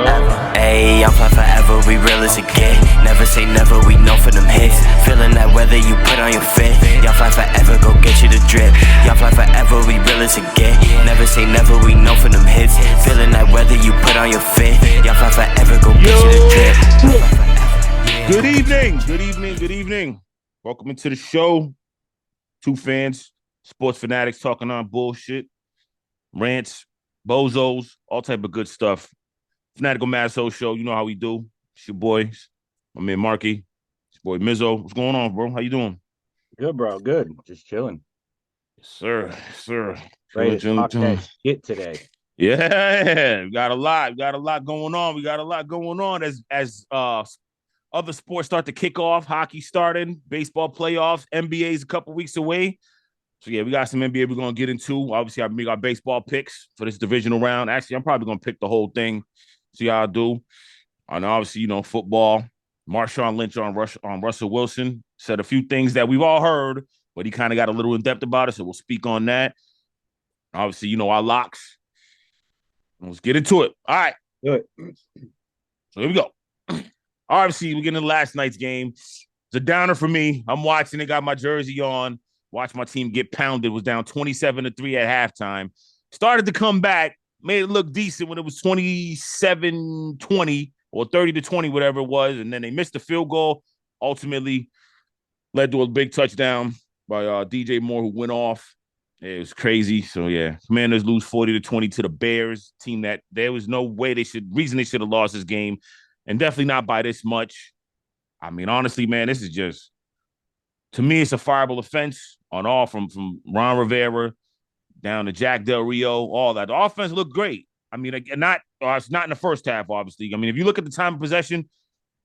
Ayy, I'm fly forever, we real as it get. Never say never, we know for them hits. Feeling that weather you put on your fit. Y'all fly forever, go get you the drip. Y'all fly forever, we real as it get. Never say never, we know for them hits. Feeling that weather you put on your fit. Y'all fly forever, go get you the drip. Good evening, good evening, good evening. Welcome into the show. Two fans, sports fanatics talking on bullshit, rants, bozos, all type of good stuff. Fanatical Masso show, you know how we do. It's your boy, my man Marky. It's your boy Mizzo. What's going on, bro? How you doing? Good, bro. Good. Just chilling. Yes, sir. Yes, sir. Ready to talk that shit today. Yeah, we got a lot. Going on. We got a lot going on as other sports start to kick off. Hockey starting, baseball playoffs, NBA's a couple weeks away. So, yeah, we got some NBA we're going to get into. Obviously, I make our baseball picks for this divisional round. Actually, I'm probably going to pick the whole thing, see how I do. And obviously, you know, football. Marshawn Lynch on Russell Wilson said a few things that we've all heard, but he kind of got a little in-depth about it, so we'll speak on that. Obviously, you know, our locks. Let's get into it. All right. Good. So, here we go. Obviously, we're getting into last night's game. It's a downer for me. I'm watching it, got my jersey on. Watched my team get pounded. Was down 27-3 at halftime. Started to come back. Made it look decent when it was 27-20 or 30-20, whatever it was. And then they missed the field goal. Ultimately led to a big touchdown by DJ Moore, who went off. It was crazy. So, yeah, Commanders lose 40-20 to the Bears. Team that there was no way they should have lost this game. And definitely not by this much. I mean, honestly, man, this is just, to me, it's a fireable offense on all from Ron Rivera down to Jack Del Rio, all that. The offense looked great. I mean, it's not in the first half, obviously. I mean, if you look at the time of possession,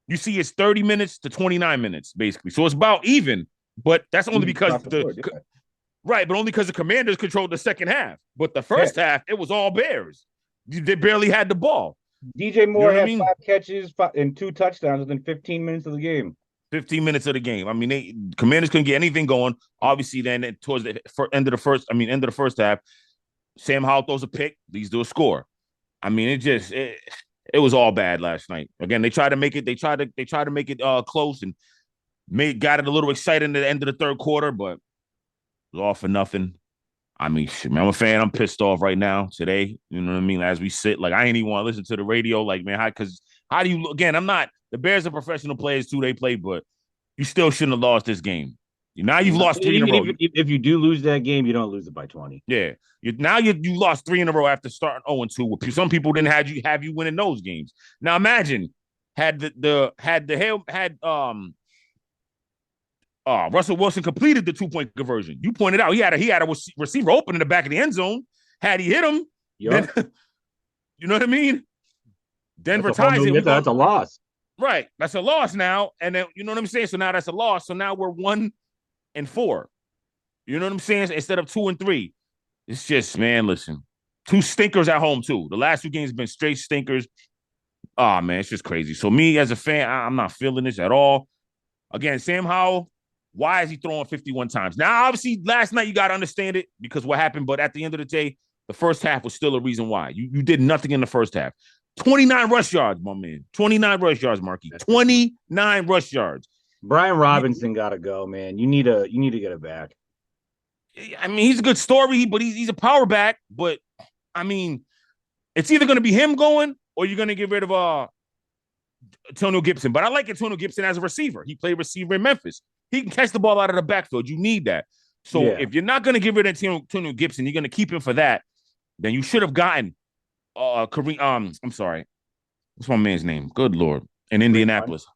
you see it's 30 minutes to 29 minutes, basically. So it's about even, but that's only because but only because the Commanders controlled the second half. But the first half, it was all Bears. They barely had the ball. DJ Moore had 5 catches and 2 touchdowns within 15 minutes of the game. 15 minutes of the game. I mean, Commanders couldn't get anything going. Obviously, then towards the end of the first half, Sam Howell throws a pick, leads to a score. I mean, it was all bad last night. Again, they tried to make it. They tried to make it close and got it a little exciting at the end of the third quarter, but it was all for nothing. I mean, shit, man, I'm a fan. I'm pissed off right now today. You know what I mean? As we sit, like, I ain't even want to listen to the radio. Like, man, how do you, again, the Bears are professional players too. They play, but you still shouldn't have lost this game. Now you've lost 3 in a row. If you do lose that game, you don't lose it by 20. Yeah. You lost 3 in a row after starting 0-2. Some people didn't have you winning those games. Now imagine had Russell Wilson completed the 2-point conversion. You pointed out he had a receiver open in the back of the end zone. Had he hit him, then, you know what I mean? Denver ties it. That's a loss. Right. That's a loss now. And then, you know what I'm saying? So now that's a loss. So now we're 1-4. You know what I'm saying? Instead of 2-3. It's just, man, listen. 2 stinkers at home, too. The last 2 games have been straight stinkers. Oh, man, it's just crazy. So me as a fan, I'm not feeling this at all. Again, Sam Howell, why is he throwing 51 times? Now, obviously, last night you got to understand it because what happened. But at the end of the day, the first half was still a reason why. You did nothing in the first half. 29 rush yards, my man. 29 rush yards, Marky. 29 rush yards. Brian Robinson got to go, man. You need to get it back. I mean, he's a good story, but he's a power back. But, I mean, it's either going to be him going or you're going to get rid of Antonio Gibson. But I like Antonio Gibson as a receiver. He played receiver in Memphis. He can catch the ball out of the backfield. You need that. So if you're not going to get rid of Antonio Gibson, you're going to keep him for that, then you should have gotten Kareem. I'm sorry. What's my man's name? Good Lord. In Indianapolis.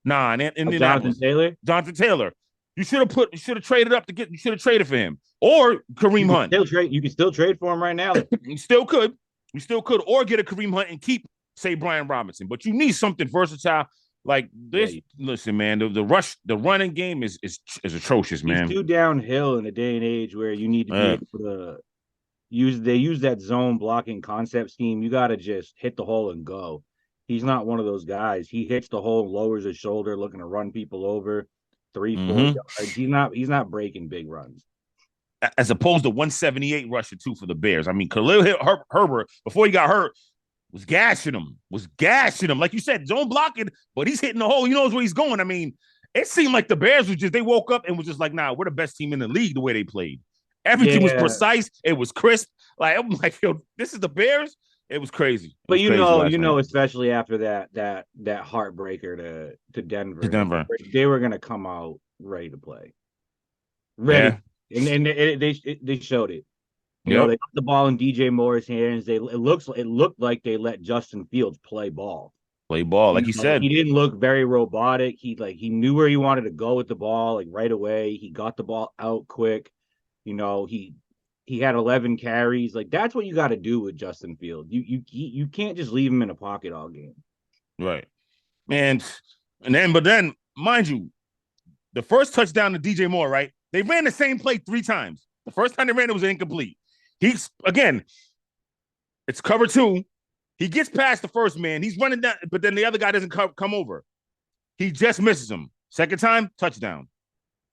Nah, in Indianapolis. Jonathan Taylor. You should have traded up you should have traded for him. Or Kareem Hunt. You can still trade for him right now. You still could. Or get a Kareem Hunt and keep, say, Brian Robinson. But you need something versatile like this. Listen, man, the running game is atrocious, man. He's too downhill in a day and age where you need to be able to use that zone blocking concept scheme. You got to just hit the hole and go. He's not one of those guys. He hits the hole, lowers his shoulder, looking to run people over 3-4 yards. He's not breaking big runs. As opposed to 178 rushing too for the Bears. I mean, Khalil Herbert, before he got hurt, was gashing him. Like you said, zone blocking, but he's hitting the hole. He knows where he's going. I mean, it seemed like the Bears they woke up and was just like, nah, we're the best team in the league the way they played. Everything was precise. It was crisp. Like, I'm like, yo, this is the Bears. It was crazy. But especially after that heartbreaker to Denver. They were gonna come out ready to play. Ready. Yeah. And they showed it. You know, they got the ball in DJ Moore's hands. It looked like they let Justin Fields play ball. Like you said. He didn't look very robotic. He knew where he wanted to go with the ball, like right away. He got the ball out quick. You know, he had 11 carries. Like, that's what you got to do with Justin Fields. You can't just leave him in a pocket all game. Right. But then, mind you, the first touchdown to DJ Moore, right? They ran the same play 3 times. The first time they ran it was incomplete. It's cover 2. He gets past the first man. He's running down, but then the other guy doesn't come over. He just misses him. Second time, touchdown.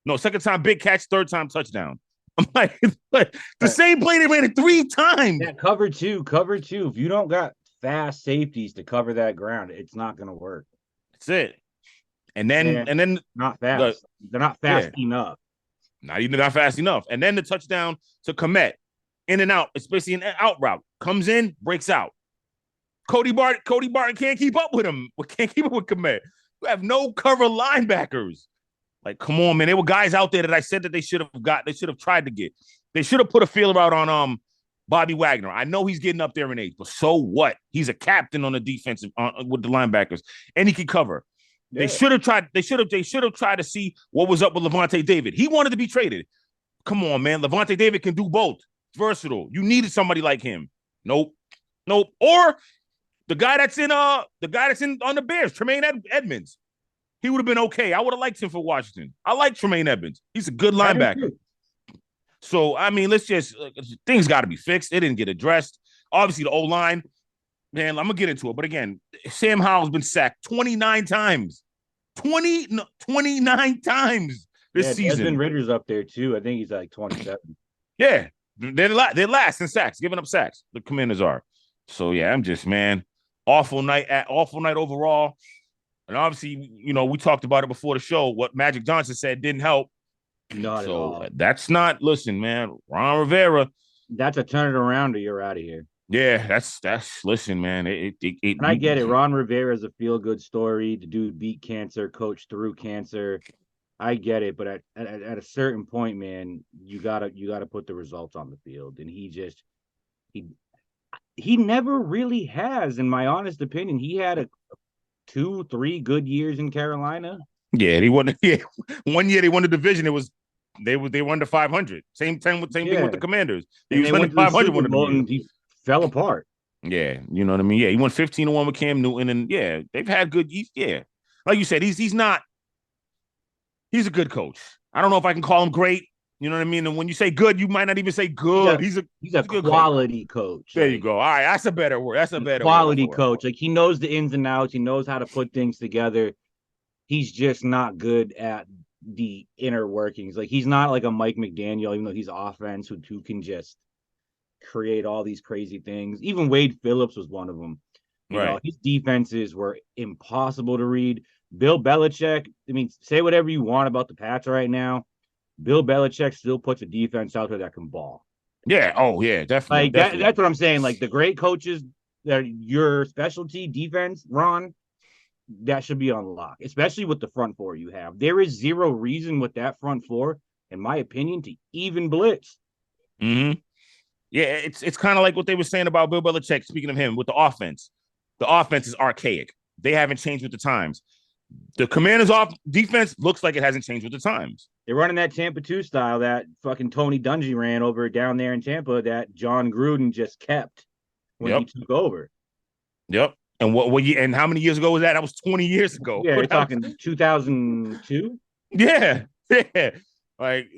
No, second time, big catch. Third time, touchdown. I'm like the same play they ran it 3 times. Yeah, cover two. If you don't got fast safeties to cover that ground, it's not going to work. That's it. And then not fast. They're not fast enough. Not fast enough. And then the touchdown to Komet, in and out, especially an out route, comes in, breaks out. Cody Barton can't keep up with him. Can't keep up with Komet. You have no cover linebackers. Like, come on, man. There were guys out there that I said that they should have got. They should have tried to get. They should have put a feeler out on Bobby Wagner. I know he's getting up there in age, but so what? He's a captain on the defensive with the linebackers, and he can cover. Yeah. They should have tried. They should have tried to see what was up with Levante David. He wanted to be traded. Come on, man. Levante David can do both. Versatile. You needed somebody like him. Nope. Or the guy that's in on the Bears, Tremaine Edmonds. He would have been okay. I would have liked him for Washington. I like Tremaine Edmonds. He's a good linebacker. So, I mean, things got to be fixed. It didn't get addressed. Obviously, the O-line, man, I'm going to get into it. But again, Sam Howell's been sacked 29 times. 29 times this season. Desmond Ritter's up there, too. I think he's like 27. Yeah. They're last in sacks, giving up sacks. The Commanders are. So, yeah, I'm just, man, awful night overall. And obviously, you know, we talked about it before the show. What Magic Johnson said didn't help. Not at all. That's not, listen, man, Ron Rivera. That's a turn it around or you're out of here. Yeah, that's listen, man. And I get it. Ron Rivera is a feel-good story. The dude beat cancer, coached through cancer. I get it. But at a certain point, man, you gotta put the results on the field. And he never really has, in my honest opinion. He had 2-3 good years in Carolina. Yeah, he won. Yeah, 1 year they won the division. It was they won the 500. Same thing with the Commanders. He was winning 500 and he fell apart. Yeah, you know what I mean. Yeah, he won 15-1 with Cam Newton, and yeah, they've had good. Yeah, like you said, he's not. He's a good coach. I don't know if I can call him great. You know what I mean? And when you say good, you might not even say good. He's a good quality coach. There you go. All right, that's a better word. That's a better quality coach. Like, he knows the ins and outs. He knows how to put things together. He's just not good at the inner workings. Like, he's not like a Mike McDaniel, even though he's offense who can just create all these crazy things. Even Wade Phillips was one of them. You know, his defenses were impossible to read. Bill Belichick, I mean, say whatever you want about the Pats right now. Bill Belichick still puts a defense out there that can ball. Yeah. Oh, yeah, definitely. Like, definitely. That's what I'm saying. Like, the great coaches, that your specialty defense, Ron, that should be unlocked, especially with the front four you have. There is zero reason with that front four, in my opinion, to even blitz. Mm-hmm. Yeah, it's kind of like what they were saying about Bill Belichick, speaking of him, with the offense. The offense is archaic. They haven't changed with the times. The Commanders' defense looks like it hasn't changed with the times. They're running that Tampa 2 style that fucking Tony Dungy ran over down there in Tampa that John Gruden just kept when he took over. Yep. And what year? And how many years ago was that? That was 20 years ago. Yeah, you're talking 2002. Yeah. Like,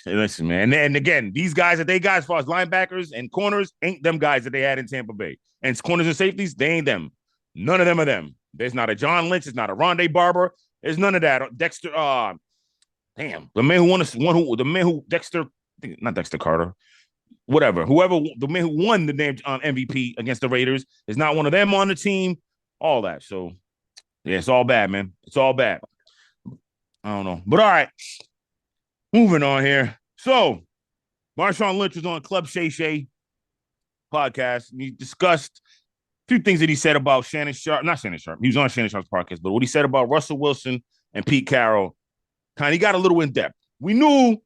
listen, man. And again, these guys that they got as far as linebackers and corners ain't them guys that they had in Tampa Bay. And corners and safeties, they ain't them. None of them are them. There's not a John Lynch. There's not a Rondé Barber. There's none of that. Dexter, the man who Dexter, not Dexter Carter. whatever. The man who won the damn MVP against the Raiders is not one of them on the team. All that. So, yeah, it's all bad, man. It's all bad. I don't know. But all right. Moving on here. So, Marshawn Lynch was on Club Shay Shay podcast. And he discussed a few things that he said about Shannon Sharp. Not Shannon Sharp. He was on Shannon Sharp's podcast. But what he said about Russell Wilson and Pete Carroll, he got a little in depth. We knew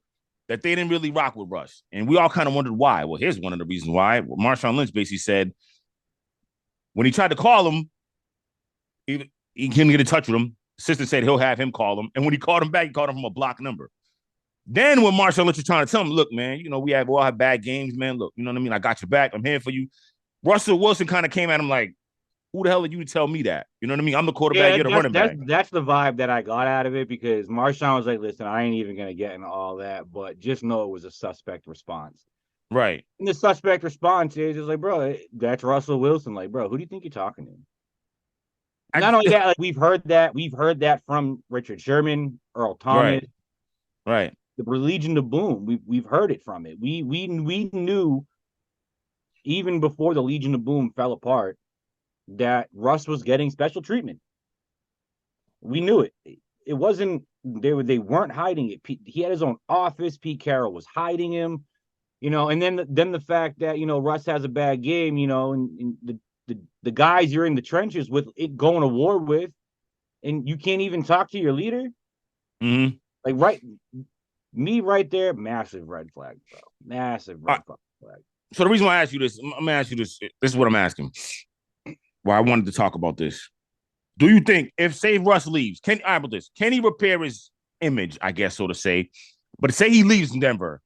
that they didn't really rock with Russ. And we all kind of wondered why. Well, here's one of the reasons why. Marshawn Lynch basically said when he tried to call him, he couldn't get in touch with him. Assistant said he'll have him call him. And when he called him back, he called him from a block number. Then when Marshawn Lynch was trying to tell him, look, man, we all have bad games, man. Look, you know what I mean? I got your back. I'm here for you. Russell Wilson kind of came at him like, who the hell are you to tell me that? You know what I mean? I'm the quarterback, you're the running back. That's the vibe that I got out of it because Marshawn was like, listen, I ain't even going to get into all that, but just know it was a suspect response. Right. And the suspect response is like, bro, that's Russell Wilson. Like, bro, who do you think you're talking to? Not only that, like we've heard that from Richard Sherman, Earl Thomas. Right. The Legion of Boom. We've heard it from it. We knew even before the Legion of Boom fell apart that Russ was getting special treatment. We knew it. It wasn't they weren't hiding it. He had his own office. Pete Carroll was hiding him, and then the fact that Russ has a bad game, and the guys you're in the trenches with it going to war with, and you can't even talk to your leader. Mm-hmm. Like right there, massive red flag, bro. Massive red flag. So the reason why I asked you this, I'm gonna ask you this. This is what I'm asking. Why I wanted to talk about this. Do you think if say Russ leaves, can he repair his image, I guess, so to say? But say he leaves in Denver,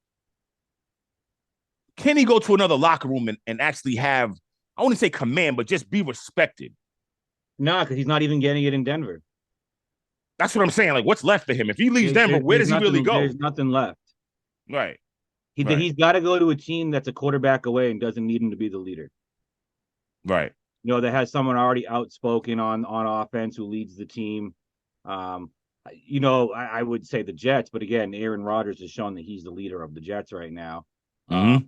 can he go to another locker room and actually have, I wouldn't say command, but just be respected? No, because he's not even getting it in Denver. That's what I'm saying. Like, what's left of him? If he leaves Denver, where does he really go? There's nothing left. Right. He's got to go to a team that's a quarterback away and doesn't need him to be the leader. Right. That has someone already outspoken on offense who leads the team. I would say the Jets, but again, Aaron Rodgers has shown that he's the leader of the Jets right now. Mm-hmm.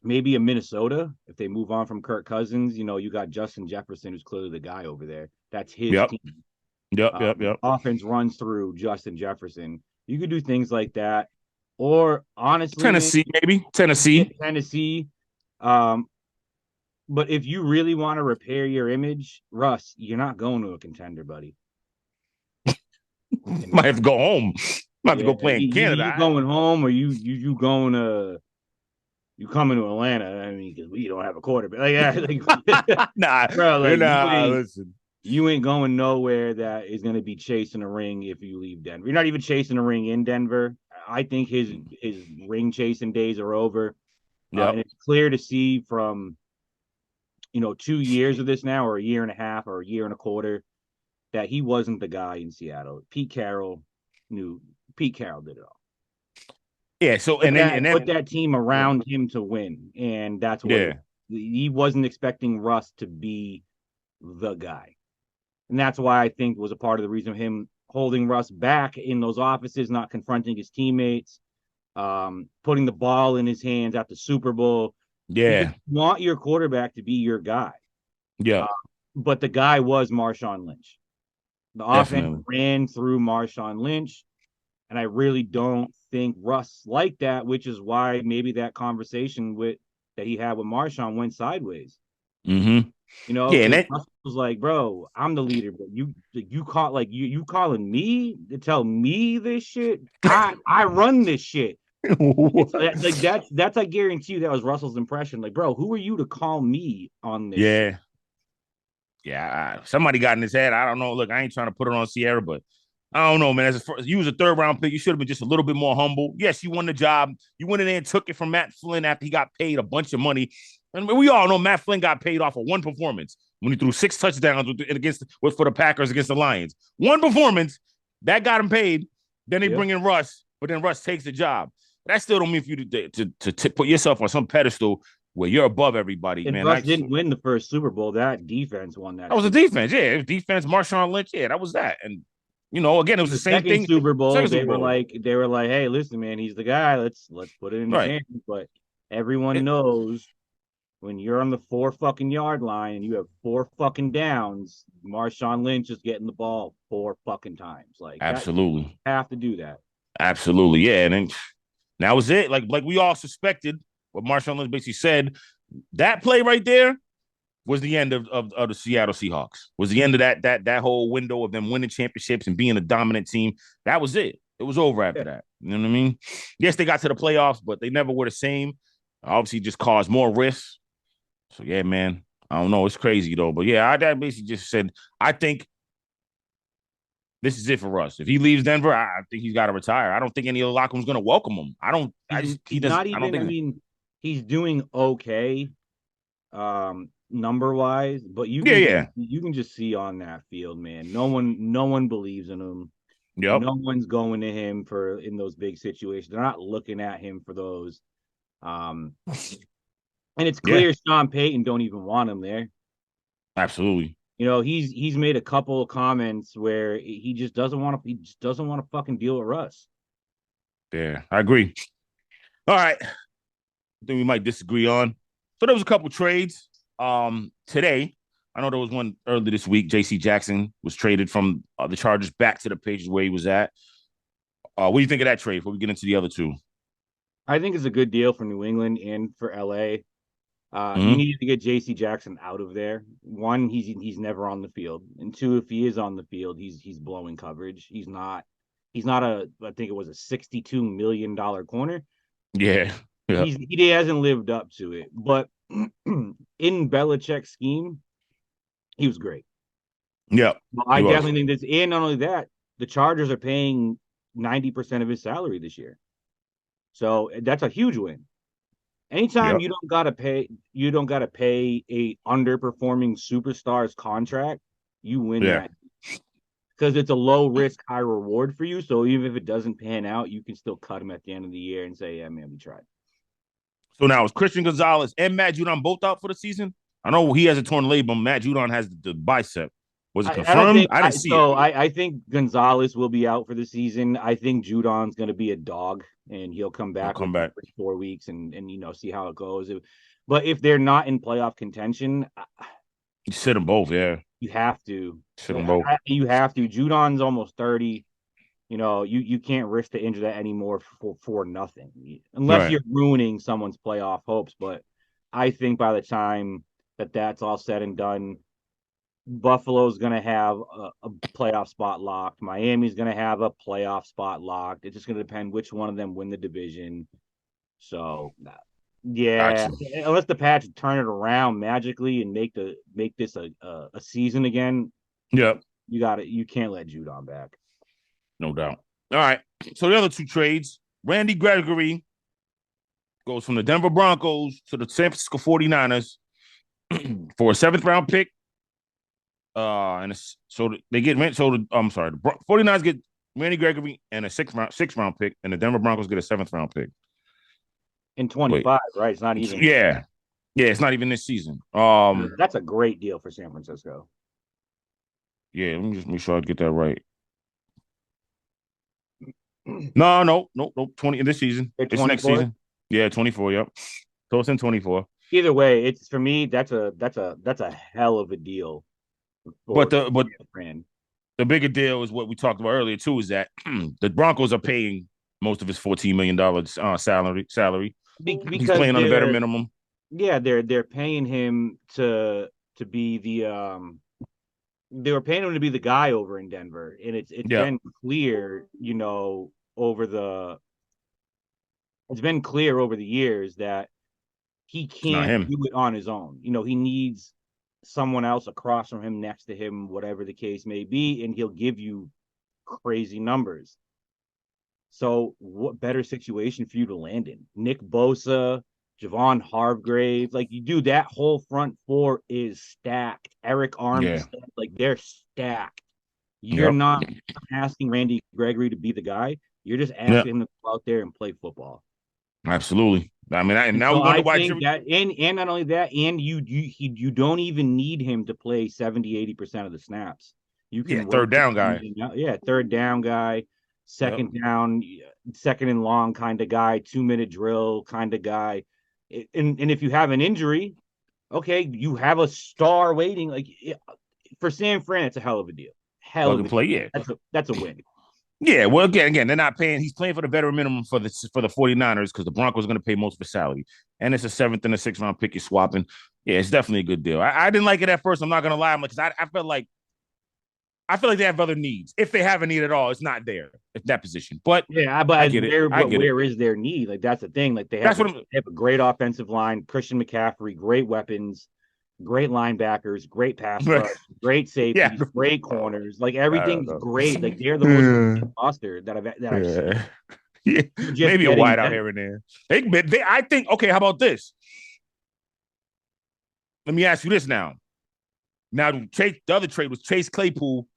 Maybe a Minnesota, if they move on from Kirk Cousins, you got Justin Jefferson, who's clearly the guy over there. That's his team. Yep. Offense runs through Justin Jefferson. You could do things like that. Or honestly, Tennessee. But if you really want to repair your image, Russ, you're not going to a contender, buddy. Might have to go home. Might have to go play in Canada. You going home, or you going to you coming to Atlanta? I mean, because we don't have a quarterback. Listen. You ain't going nowhere that is going to be chasing a ring if you leave Denver. You're not even chasing a ring in Denver. I think his ring chasing days are over. And it's clear to see from 2 years of this now, or a year and a half, or a year and a quarter, that he wasn't the guy in Seattle. Pete Carroll did it all. Yeah. So and then put that team around him to win, and that's what he wasn't expecting Russ to be the guy, and that's why I think was a part of the reason of him holding Russ back in those offices, not confronting his teammates, putting the ball in his hands at the Super Bowl. Yeah. You want your quarterback to be your guy. Yeah. But the guy was Marshawn Lynch. The offense ran through Marshawn Lynch, and I really don't think Russ liked that, which is why maybe that conversation that he had with Marshawn went sideways. Mm-hmm. And Russ was like, bro, I'm the leader, but you calling me to tell me this shit? I run this shit. That's I guarantee you that was Russell's impression. Like, bro, who are you to call me on this? Yeah. Somebody got in his head. I don't know. Look, I ain't trying to put it on Sierra, but I don't know, man. You was a third round pick. You should have been just a little bit more humble. Yes, you won the job. You went in there and took it from Matt Flynn after he got paid a bunch of money. And we all know Matt Flynn got paid off of one performance when he threw 6 touchdowns for the Packers against the Lions. One performance that got him paid. Then they bring in Russ, but then Russ takes the job. That still don't mean for you to put yourself on some pedestal where you're above everybody, and man. Russ didn't win the first Super Bowl. That defense won that. That was a defense, yeah. It was defense, Marshawn Lynch, yeah, that was that. And again, it was the same thing. Super Bowl, they were like, hey, listen, man, he's the guy. Let's put it in his hands. But Everyone knows when you're on the 4 fucking yard line and you have 4 fucking downs, Marshawn Lynch is getting the ball 4 fucking times. Like that, you Absolutely. have to do that. Absolutely. Yeah. And then that was it. Like we all suspected what Marshawn Lynch basically said. That play right there was the end of the Seattle Seahawks. Was the end of that whole window of them winning championships and being a dominant team. That was it. It was over after that. You know what I mean? Yes, they got to the playoffs, but they never were the same. Obviously, just caused more risks. So yeah, man. I don't know. It's crazy though. But yeah, I basically just said, I think this is it for us. If he leaves Denver, I think he's got to retire. I don't think any of the locker room's going to welcome him. I don't. He doesn't. Not even. I don't think. I mean, he's doing okay, number wise, but you can just see on that field, man. No one believes in him. Yep. No one's going to him in those big situations. They're not looking at him for those. And it's clear Sean Payton don't even want him there. Absolutely. You know, he's made a couple of comments where he just doesn't want to fucking deal with Russ. Yeah, I agree. All right. I think we might disagree on. So there was a couple trades. Today, I know there was one early this week. J.C. Jackson was traded from the Chargers back to the Patriots where he was at. What do you think of that trade before we get into the other two? I think it's a good deal for New England and for L.A. You need to get J.C. Jackson out of there. One, he's never on the field, and two, if he is on the field, he's blowing coverage. He's not I think it was a $62 million corner. Yeah. He hasn't lived up to it. But in Belichick's scheme, he was great. Yeah. Well, I definitely think this, and not only that, the Chargers are paying 90% of his salary this year. So that's a huge win. Anytime you don't gotta pay a underperforming superstar's contract, you win that because it's a low risk, high reward for you. So even if it doesn't pan out, you can still cut him at the end of the year and say, "Yeah, man, we tried." So now is Christian Gonzalez and Matt Judon both out for the season? I know he has a torn labrum. Matt Judon has the bicep. Was it confirmed? I didn't see it. I think Gonzalez will be out for the season. I think Judon's going to be a dog, and he'll come back for 4 weeks and see how it goes. But if they're not in playoff contention, you sit them both. Yeah, you have to sit them both. You have to. Judon's almost 30. You can't risk to injure that anymore for nothing, unless you're ruining someone's playoff hopes. But I think by the time that's all said and done, Buffalo's going to have a playoff spot locked. Miami's going to have a playoff spot locked. It's just going to depend which one of them win the division. So, gotcha. Unless the Pats turn it around magically and make this a season again. Yep. You can't let Judon back. No doubt. All right. So the other two trades, Randy Gregory goes from the Denver Broncos to the San Francisco 49ers for a 7th round pick. So they get the 49ers get Randy Gregory and a 6th round pick, and the Denver Broncos get a 7th round pick. In 25, right? It's not even. Yeah, it's not even this season. That's a great deal for San Francisco. Yeah, let me just make sure I get that right. No, 20 in this season. It's next season. Yeah, 24. Yep. So it's in 24. Either way, it's for me. That's a hell of a deal. But the bigger deal is what we talked about earlier too. Is that the Broncos are paying most of his $14 million salary. Because he's playing on a better minimum. Yeah, they're paying him to be the they were paying him to be the guy over in Denver, and it's been clear, it's been clear over the years that he can't do it on his own. He needs someone else across from him, next to him, whatever the case may be, and he'll give you crazy numbers. So what better situation for you to land in? Nick Bosa, Javon Hargrave, like you do, that whole front four is stacked. Eric Armstead, like they're stacked. You're not asking Randy Gregory to be the guy. You're just asking him to go out there and play football. Absolutely. I mean, and now we wonder why. And not only that, and you don't even need him to play 70-80% of the snaps. You can third down guy. Third down guy, second down, second and long kind of guy, 2-minute drill kind of guy. And if you have an injury, okay, you have a star waiting. Like for San Fran, it's a hell of a deal. Hell Plug of and a play, deal. yeah. That's a win. Yeah, well, again, they're not paying. He's playing for the veteran minimum for the 49ers because the Broncos are going to pay most of his salary. And it's a 7th and a 6th round pick you're swapping. Yeah, it's definitely a good deal. I didn't like it at first. I'm not going to lie. I'm like, because I feel like they have other needs. If they have a need at all, it's not there at that position. But yeah, I get it. Where is their need? Like that's the thing. Like they have a great offensive line, Christian McCaffrey, great weapons, great linebackers, great pass rush, great safeties, great corners. Like everything's great. Like they're the most roster that I've seen. Yeah. Maybe a wide out here and there. I think, okay, how about this? Let me ask you this now. Now, the other trade was Chase Claypool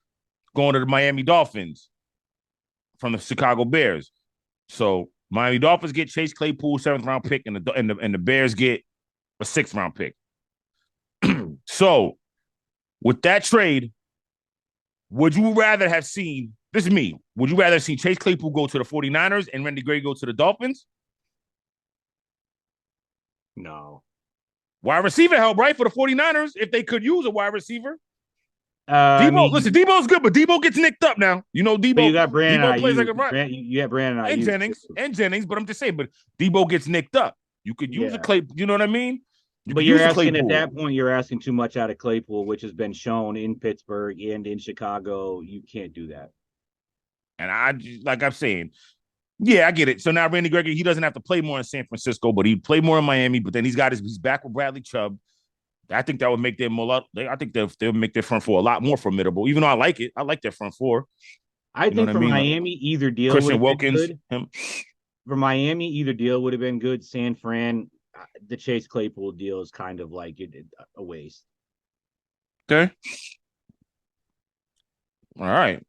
going to the Miami Dolphins from the Chicago Bears. So Miami Dolphins get Chase Claypool, 7th round pick, and the Bears get a 6th round pick. So with that trade, would you rather have seen, this is me, would you rather have seen Chase Claypool go to the 49ers and Randy Gray go to the Dolphins? No. Wide receiver help, right, for the 49ers, if they could use a wide receiver. Listen, Debo's good, but Debo gets nicked up now. You know, Debo. You got Brandon. Debo plays like a rock. You got Brandon and Jennings. But I'm just saying, but Debo gets nicked up. You could use a Claypool. You know what I mean? But you're asking at that point, you're asking too much out of Claypool, which has been shown in Pittsburgh and in Chicago. You can't do that. And like I'm saying, yeah, I get it. So now Randy Gregory, he doesn't have to play more in San Francisco, but he'd play more in Miami. But then he's back with Bradley Chubb. I think that would make them a lot. I think they'll make their front four a lot more formidable. Even though I like it, I like their front four. I think for Miami, either deal Christian Wilkins, him. For Miami, either deal would have been good. San Fran, the Chase Claypool deal is kind of like a waste. Okay. All right.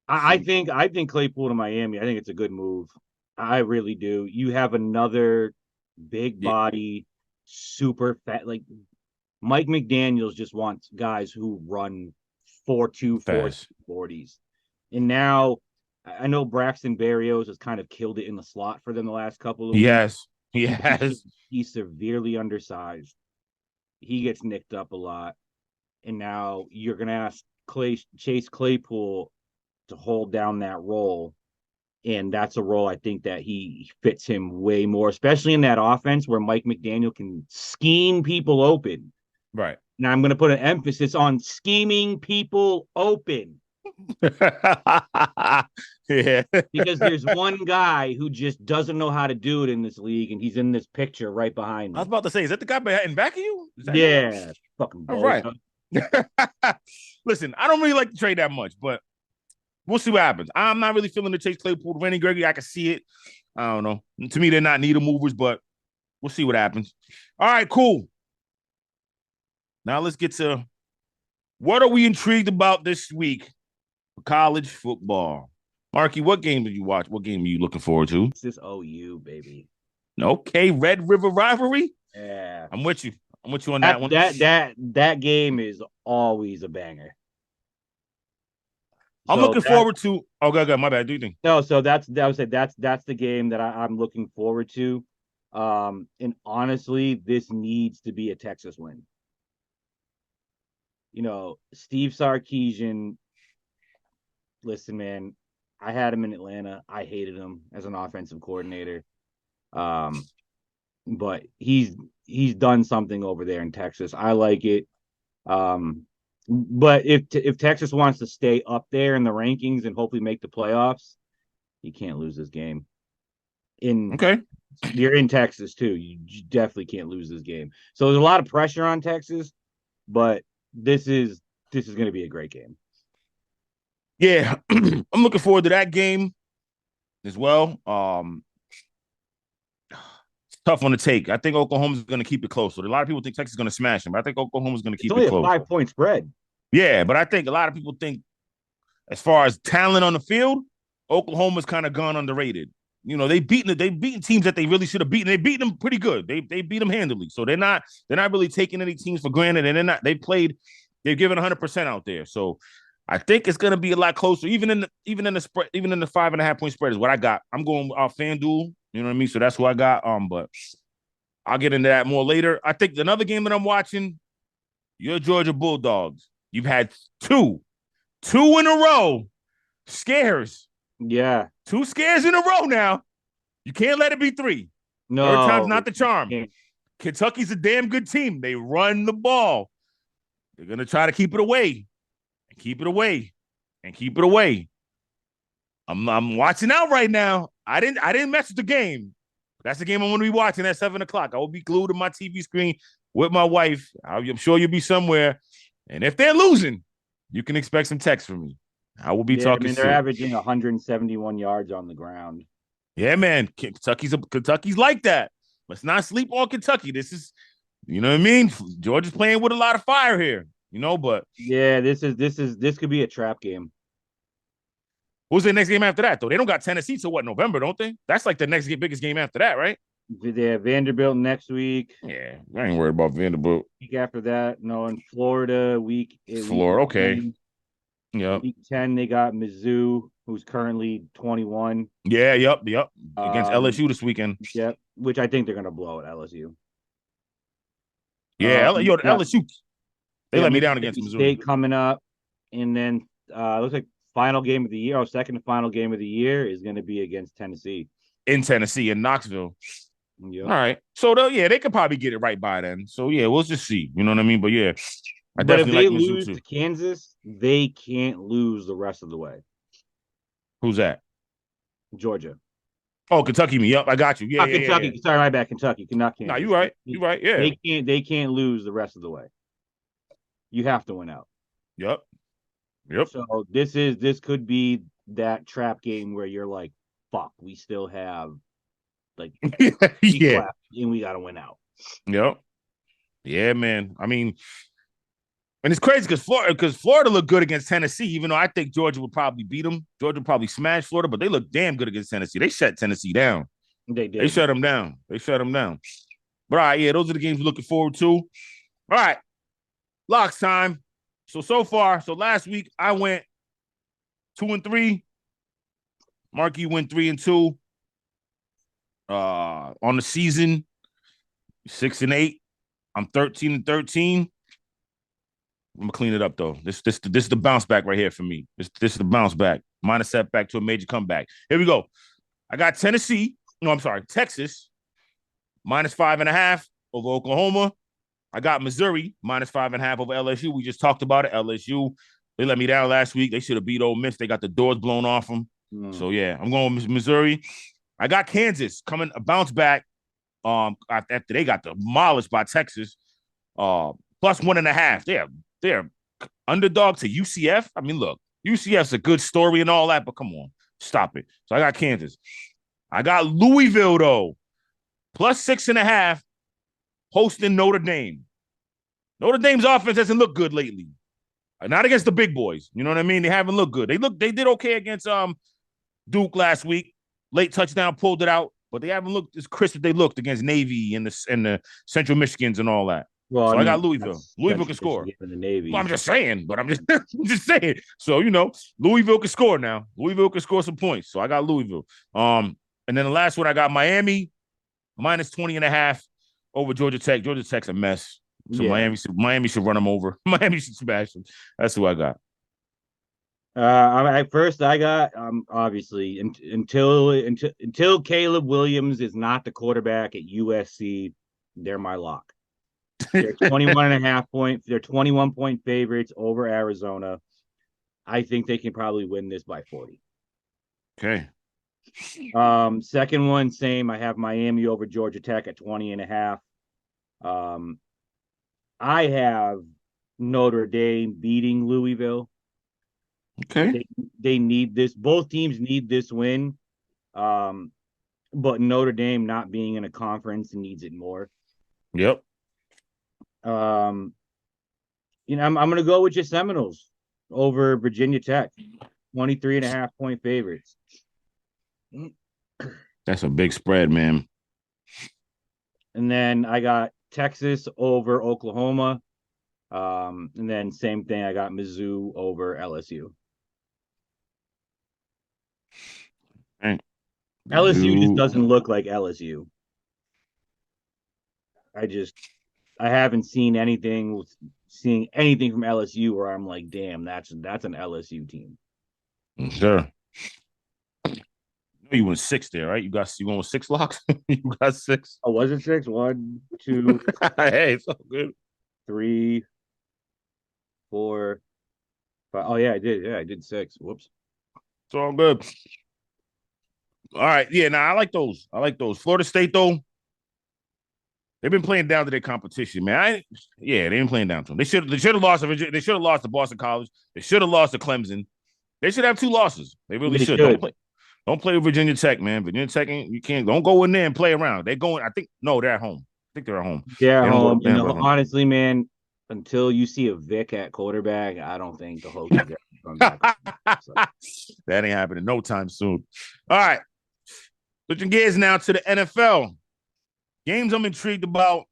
I think Claypool to Miami. I think it's a good move. I really do. You have another big body, super fat, like. Mike McDaniels just wants guys who run 4.2 40s. And now I know Braxton Berrios has kind of killed it in the slot for them the last couple of weeks. Yes. He's severely undersized. He gets nicked up a lot. And now you're going to ask Chase Claypool to hold down that role. And that's a role I think that he fits him way more, especially in that offense where Mike McDaniel can scheme people open. Right. Now I'm going to put an emphasis on scheming people open. Yeah. Because there's one guy who just doesn't know how to do it in this league, and he's in this picture right behind me. I was about to say, is that the guy in back of you? Yeah. Fucking all right. Listen, I don't really like the trade that much, but we'll see what happens. I'm not really feeling the Chase Claypool, Randy Gregory. I can see it. I don't know. To me, they're not needle movers, but we'll see what happens. All right, cool. Now let's get to what are we intrigued about this week for college football. Marky, what game did you watch? What game are you looking forward to? It's this OU, baby. Okay, Red River rivalry? Yeah. I'm with you on that one. That game is always a banger. I'm looking forward to. Oh, go. My bad. Do you think? No, so that's the game that I'm looking forward to. And honestly, this needs to be a Texas win. You know, Steve Sarkisian. Listen, man, I had him in Atlanta. I hated him as an offensive coordinator. But he's done something over there in Texas. I like it. But if Texas wants to stay up there in the rankings and hopefully make the playoffs, you can't lose this game. Okay. You're in Texas too. You definitely can't lose this game. So there's a lot of pressure on Texas, but this is going to be a great game. Yeah, I'm looking forward to that game as well. It's tough one to take. I think Oklahoma's going to keep it close. So a lot of people think Texas is going to smash them, but I think Oklahoma's going to keep it close. It's only a 5-point spread. Yeah, but I think a lot of people think as far as talent on the field, Oklahoma's kind of gone underrated. You know, they've beaten teams that they really should have beaten. They beat them pretty good. They beat them handily. So they're not really taking any teams for granted, and they've given 100% out there. So I think it's going to be a lot closer, even in the spread, even in the 5.5 point spread is what I got. I'm going FanDuel. You know what I mean? So that's who I got. But I'll get into that more later. I think another game that I'm watching, your Georgia Bulldogs. You've had two in a row scares. Yeah. 2 scares in a row now. You can't let it be 3. No. Third time's not the charm. Kentucky's a damn good team. They run the ball. They're going to try to keep it away and keep it away and keep it away. I'm watching out right now. I didn't mess with the game. That's the game I'm going to be watching at 7 o'clock. I will be glued to my TV screen with my wife. I'm sure you'll be somewhere. And if they're losing, you can expect some text from me. I will be talking. I mean, they're averaging 171 yards on the ground. Yeah, man. Kentucky's like that. Let's not sleep on Kentucky. This is, you know what I mean? Georgia's playing with a lot of fire here, but yeah, this could be a trap game. Who's the next game after that, though? They don't got Tennessee till November, don't they? That's like the next biggest game after that, right? They have Vanderbilt next week. Yeah, I ain't worried about Vanderbilt. Week after that, no, in Florida, Florida, okay. 10. Yep. Week 10, they got Mizzou, who's currently 21. Yeah, yep. Against LSU this weekend. Yep, which I think they're going to blow at LSU. Yeah, LSU, they let me down against Mizzou. State coming up, and then looks like final game of the year, second to final game of the year is going to be against Tennessee. In Tennessee, in Knoxville. Yep. All right. So, they could probably get it right by then. So, yeah, we'll just see. You know what I mean? But, yeah, but if they lose to Kansas, they can't lose the rest of the way. Who's that? Georgia. Oh, Kentucky. Yep, I got you. Yeah, Kentucky. Yeah. Sorry, my bad. Kentucky. Not Kansas. No, you're right. You're right. Yeah. They can't lose the rest of the way. You have to win out. Yep. So this could be that trap game where you're like, fuck, we still have like yeah, and we gotta win out. Yep. Yeah, man. I mean, and it's crazy because Florida looked good against Tennessee, even though I think Georgia would probably beat them. Georgia would probably smash Florida, but they look damn good against Tennessee. They shut Tennessee down. They did. They shut them down. But all right, yeah, those are the games we're looking forward to. All right, locks time. So far, last week I went 2-3. Marky went 3-2. On the season, 6-8. I'm 13-13. I'm gonna clean it up though. This is the bounce back right here for me. This is the bounce back. Minor setback to a major comeback. Here we go. I got Texas -5.5 over Oklahoma. I got Missouri -5.5 over LSU. We just talked about it. LSU, they let me down last week. They should have beat Ole Miss. They got the doors blown off them. So yeah, I'm going with Missouri. I got Kansas coming a bounce back. After they got demolished by Texas. +1.5. They're underdog to UCF. I mean, look, UCF's a good story and all that, but come on, stop it. So I got Kansas. I got Louisville though, +6.5, hosting Notre Dame. Notre Dame's offense hasn't looked good lately. Not against the big boys. You know what I mean? They haven't looked good. They did okay against Duke last week. Late touchdown, pulled it out, but they haven't looked as crisp as they looked against Navy and the Central Michigans and all that. Well, so I got Louisville. Louisville can score. The Navy. Well, I'm just saying, but I'm just saying. So, Louisville can score now. Louisville can score some points. So I got Louisville. And then the last one, I got Miami -20.5 over Georgia Tech. Georgia Tech's a mess. So yeah. Miami should run them over. Miami should smash them. That's who I got. I got obviously until Caleb Williams is not the quarterback at USC, they're my lock. They're 21.5 point. They're 21-point favorites over Arizona. I think they can probably win this by 40. Okay. Second one, same. I have Miami over Georgia Tech at 20.5. I have Notre Dame beating Louisville. Okay. They need this. Both teams need this win. But Notre Dame not being in a conference needs it more. Yep. I'm going to go with your Seminoles over Virginia Tech, 23.5 point favorites. That's a big spread, man. And then I got Texas over Oklahoma. And then same thing, I got Mizzou over LSU. Right. LSU just doesn't look like LSU. I haven't seen anything seeing anything from LSU where I'm like, damn, that's an LSU team. Sure. You went 6 there, right? You went with 6 locks. You got 6. Oh, was it 6? 1, 2, Hey, it's all good. 3, 4, 5. Oh yeah, I did. Yeah, I did 6. Whoops. It's all good. All right. Yeah, I like those. Florida State, though, they've been playing down to their competition, man. They've been playing down to them. They should have lost to Virginia. They should have lost to Boston College. They should have lost to Clemson. They should have 2 losses. They really should. Don't play with Virginia Tech, man. Virginia Tech, don't go in there and play around. They're going, they're at home. I think they're at home. Yeah, home. Honestly, man, until you see a Vic at quarterback, I don't think the Hokies are going back. So. That ain't happening no time soon. All right. Switching gears now to the NFL. Games I'm intrigued about.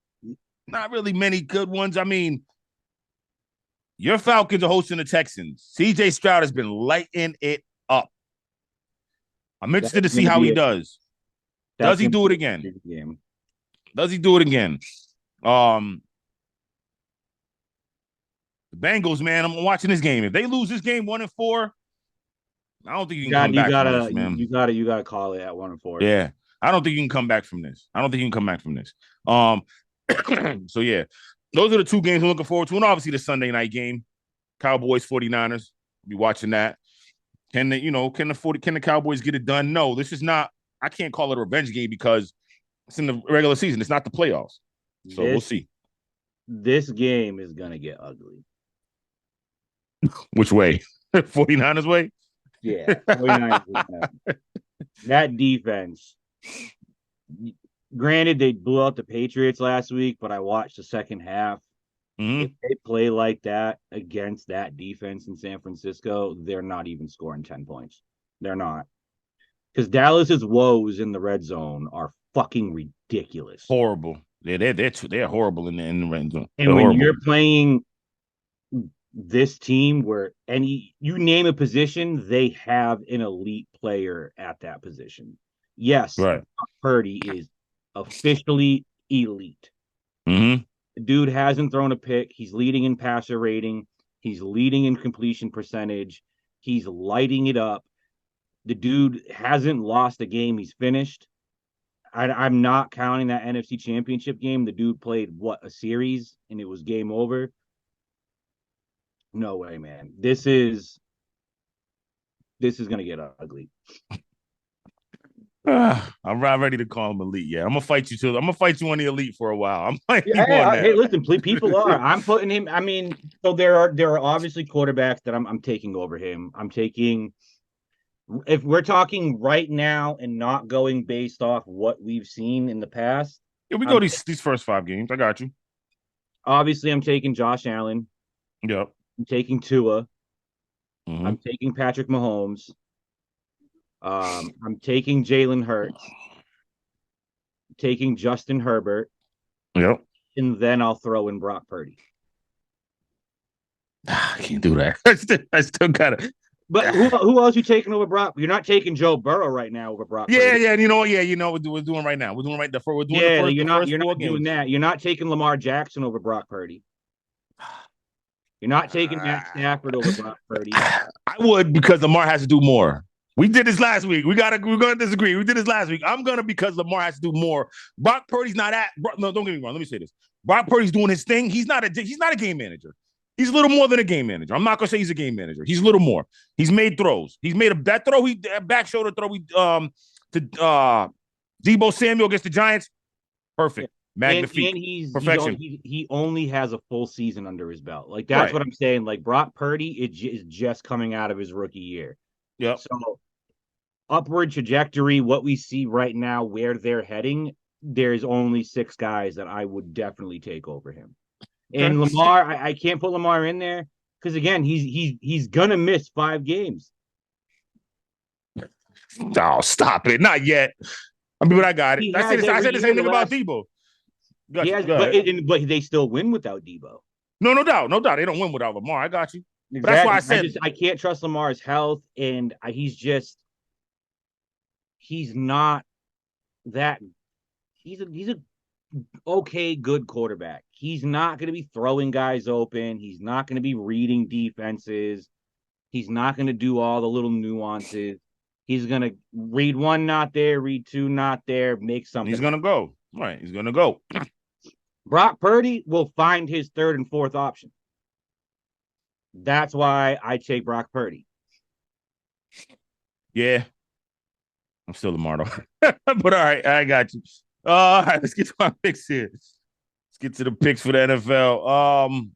Not really many good ones. I mean, your Falcons are hosting the Texans. CJ Stroud has been lighting it up. I'm interested to see how he does. Does he do it again? Does he do it again? The Bengals, man, I'm watching this game. If they lose this game 1-4, I don't think you can come back from this, man. You gotta call it at 1-4. Yeah. I don't think you can come back from this. So yeah, those are the 2 games I'm looking forward to. And obviously the Sunday night game, Cowboys 49ers. Be watching that. Can the Cowboys get it done? No, this is not. I can't call it a revenge game because it's in the regular season. It's not the playoffs. So we'll see. This game is gonna get ugly. Which way? 49ers way? Yeah, 49ers. That defense. Granted, they blew out the Patriots last week, but I watched the second half. Mm-hmm. If they play like that against that defense in San Francisco, they're not even scoring 10 points. They're not. Because Dallas's woes in the red zone are fucking ridiculous. Horrible. They're horrible in the red zone. And when you're playing this team where you name a position, they have an elite player at that position. Yes, right. Purdy is officially elite. Mm-hmm. The dude hasn't thrown a pick. He's leading in passer rating. He's leading in completion percentage. He's lighting it up. The dude hasn't lost a game he's finished. I'm not counting that NFC Championship game. The dude played, a series, and it was game over? No way, man. This is going to get ugly. I'm ready to call him elite. Yeah, I'm gonna fight you too. I'm gonna fight you on the elite for a while. I'm fighting you on that. Hey, listen, people are. I'm putting him. I mean, so there are obviously quarterbacks that I'm taking over him. I'm taking. If we're talking right now and not going based off what we've seen in the past, yeah, we go these first 5 games. I got you. Obviously, I'm taking Josh Allen. Yep. I'm taking Tua. Mm-hmm. I'm taking Patrick Mahomes. I'm taking Jalen Hurts, taking Justin Herbert. Yep. And then I'll throw in Brock Purdy. I can't do that. I still got it. But who else you taking over Brock? You're not taking Joe Burrow right now over Brock. Yeah, Purdy. Yeah. You know what? Yeah, you know what we're doing right now. We're doing right the first. You're not doing that. You're not taking Lamar Jackson over Brock Purdy. You're not taking Matt Stafford over Brock Purdy. I would, because Lamar has to do more. We did this last week. We're gonna disagree. We did this last week. I'm gonna, because Lamar has to do more. Brock Purdy's not no, don't get me wrong. Let me say this. Brock Purdy's doing his thing. He's not a game manager. He's a little more than a game manager. I'm not gonna say he's a game manager. He's a little more. He's made throws. He's made that throw. Back shoulder throw. To Deebo Samuel against the Giants. Perfect. Magnifique. And perfection. He only has a full season under his belt. Like, that's what I'm saying. Like, Brock Purdy is just coming out of his rookie year. Yep. So upward trajectory, what we see right now, where they're heading, there's only 6 guys that I would definitely take over him. Okay. And Lamar, I can't put Lamar in there because, again, he's gonna miss 5 games. Oh, stop it! Not yet. I mean, but I got it. I said the same thing about Deebo. But they still win without Deebo. No doubt. They don't win without Lamar. I got you. Exactly. That's why I said I can't trust Lamar's health, and he's not that. He's okay, good quarterback. He's not going to be throwing guys open. He's not going to be reading defenses. He's not going to do all the little nuances. He's going to read one not there, read two not there, make something. He's going to go. Right. He's going to go. Brock Purdy will find his third and fourth option. That's why I take Brock Purdy. Yeah. I'm still Lamar, though. But all right, I got you. All right, let's get to my picks here. Let's get to the picks for the NFL.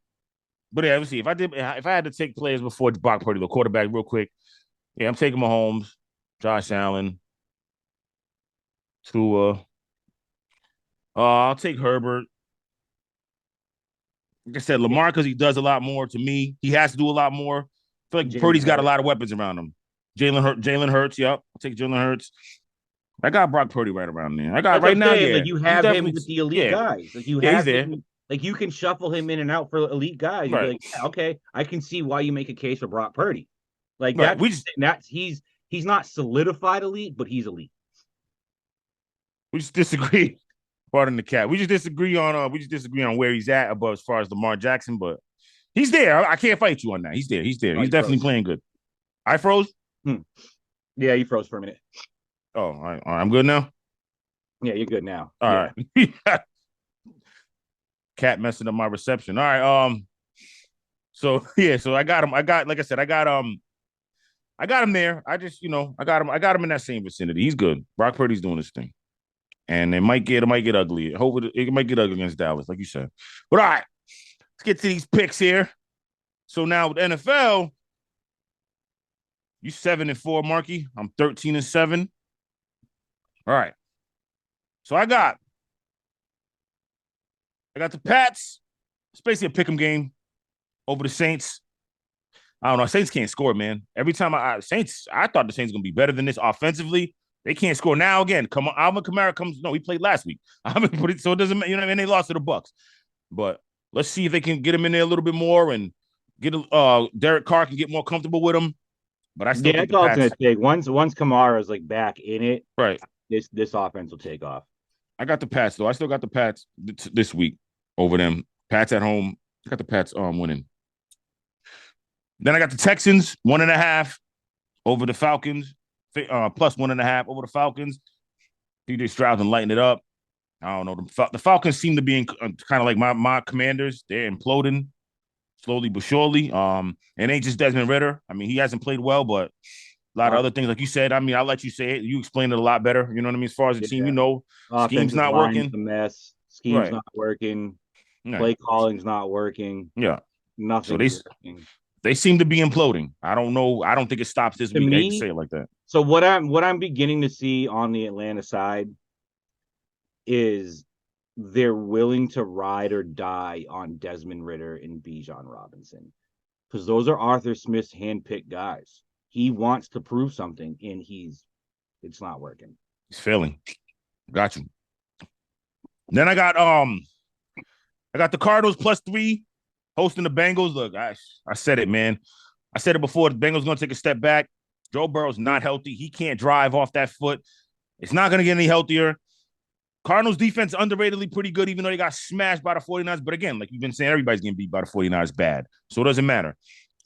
But yeah, let's see. If I had to take players before Brock Purdy, the quarterback, real quick, yeah, I'm taking Mahomes, Josh Allen, Tua. I'll take Herbert. Like I said, Lamar, because he does a lot more to me. He has to do a lot more. I feel like Purdy's got a lot of weapons around him. Jalen Hurts, yep. I'll take Jalen Hurts. I got Brock Purdy right around there. I got right now, yeah. Like you have him with the elite guys. Like you have him, like you can shuffle him in and out for elite guys. Right. You'd be like, yeah, okay, I can see why you make a case for Brock Purdy. Like right. He's not solidified elite, but he's elite. We just disagree. Pardon the cat. We just disagree on where he's at above as far as Lamar Jackson, but he's there. I can't fight you on that. He's there. He's definitely playing good. I froze? Yeah, you froze for a minute. Oh, all right. I'm good now? Yeah, you're good now. All right. Cat messing up my reception. All right. So I got him. I got him there. I just, I got him in that same vicinity. He's good. Brock Purdy's doing his thing. And it might get ugly. Hopefully it might get ugly against Dallas, like you said. But all right, let's get to these picks here. So now with NFL, you 7-4, Marky. I'm 13-7. All right. So I got the Pats. It's basically a pick'em game over the Saints. I don't know. Saints can't score, man. Every time I thought the Saints gonna be better than this offensively. They can't score now. Again, come on, Alvin Kamara comes. No, he played last week. So it doesn't. You know what I mean? They lost to the Bucks, but let's see if they can get him in there a little bit more and get Derek Carr can get more comfortable with him. But I still think that's all it's gonna take. Once Kamara's like back in it, right? This offense will take off. I got the Pats though. I still got the Pats this week over them. Pats at home. I got the Pats winning. Then I got the Texans 1.5 over the Falcons. Plus 1.5 over the Falcons. DJ Stroud and lighten it up. I don't know. The Falcons seem to be kind of like my Commanders. They're imploding slowly but surely. It ain't just Desmond Ridder. I mean, he hasn't played well, but a lot of other things, like you said. I mean, I'll let you say it. You explained it a lot better. You know what I mean? As far as the team, scheme's not working. A mess. Scheme's not working. Right. Play calling's not working. Yeah. Nothing. So they seem to be imploding. I don't know. I don't think it stops this week. I hate to say it like that. So what I'm beginning to see on the Atlanta side is they're willing to ride or die on Desmond Ridder and Bijan Robinson, because those are Arthur Smith's handpicked guys. He wants to prove something, and it's not working. He's failing. Got you. Then I got the Cardinals +3 hosting the Bengals. Look, I said it, man. I said it before. The Bengals going to take a step back. Joe Burrow's not healthy. He can't drive off that foot. It's not going to get any healthier. Cardinals defense underratedly pretty good, even though they got smashed by the 49ers. But again, like you've been saying, everybody's getting beat by the 49ers bad. So it doesn't matter.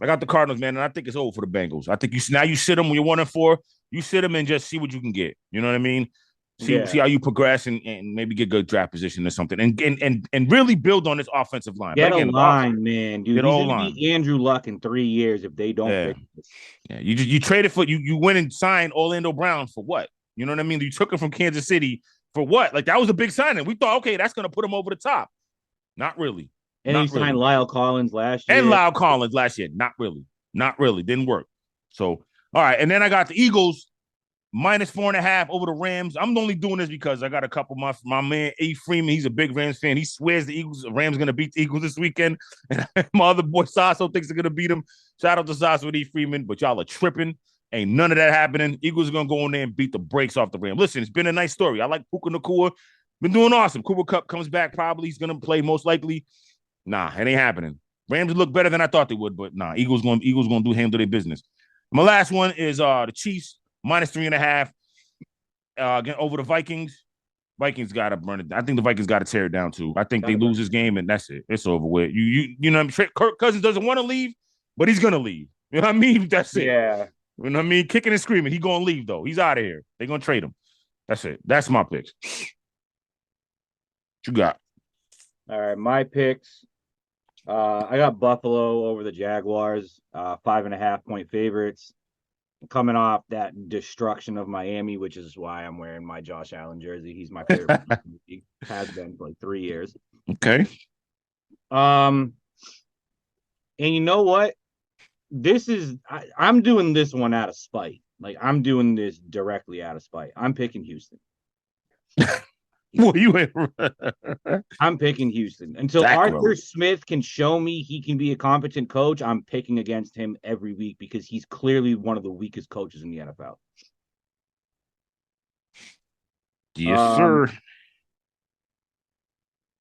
I got the Cardinals, man, and I think it's over for the Bengals. I think you sit them when you're 1-4. You sit them and just see what you can get. You know what I mean? See how you progress and maybe get good draft position or something, and really build on this offensive line. Get a line, man, dude. He's gonna be Andrew Luck in 3 years if they don't fix this. Yeah, you traded for you went and signed Orlando Brown for what? You know what I mean? You took him from Kansas City for what? Like that was a big signing. We thought, okay, that's gonna put him over the top. Not really. And he signed Lyle Collins last year. Not really. Didn't work. So all right, and then I got the Eagles -4.5 over the Rams. I'm only doing this because I got a couple of my man A. Freeman. He's a big Rams fan. He swears the Rams going to beat the Eagles this weekend. And my other boy Sasso thinks they're going to beat them. Shout out to Sasso with E. Freeman, but y'all are tripping. Ain't none of that happening. Eagles are going to go in there and beat the brakes off the Rams. Listen, it's been a nice story. I like Puka Nacua. Been doing awesome. Cooper Kupp comes back probably. He's going to play most likely. Nah, it ain't happening. Rams look better than I thought they would, but nah, Eagles going to handle their business. My last one is the Chiefs -3.5 again over the Vikings. Vikings got to burn it. I think the Vikings got to tear it down too. I think they lose this game and that's it. It's over with. You know what I mean? Kirk Cousins doesn't want to leave, but he's gonna leave. You know what I mean? That's it. Yeah. You know what I mean? Kicking and screaming. He gonna leave though. He's out of here. They're gonna trade him. That's it. That's my picks. What you got? All right, my picks. I got Buffalo over the Jaguars, 5.5-point favorites. Coming off that destruction of Miami, which is why I'm wearing my Josh Allen jersey. He's my favorite. He has been for like 3 years. Okay. And you know what? I'm doing this one out of spite. Like, I'm doing this directly out of spite. I'm picking Houston. Well, I'm picking Houston. Until Arthur Smith can show me he can be a competent coach, I'm picking against him every week because he's clearly one of the weakest coaches in the NFL. Yes, sir.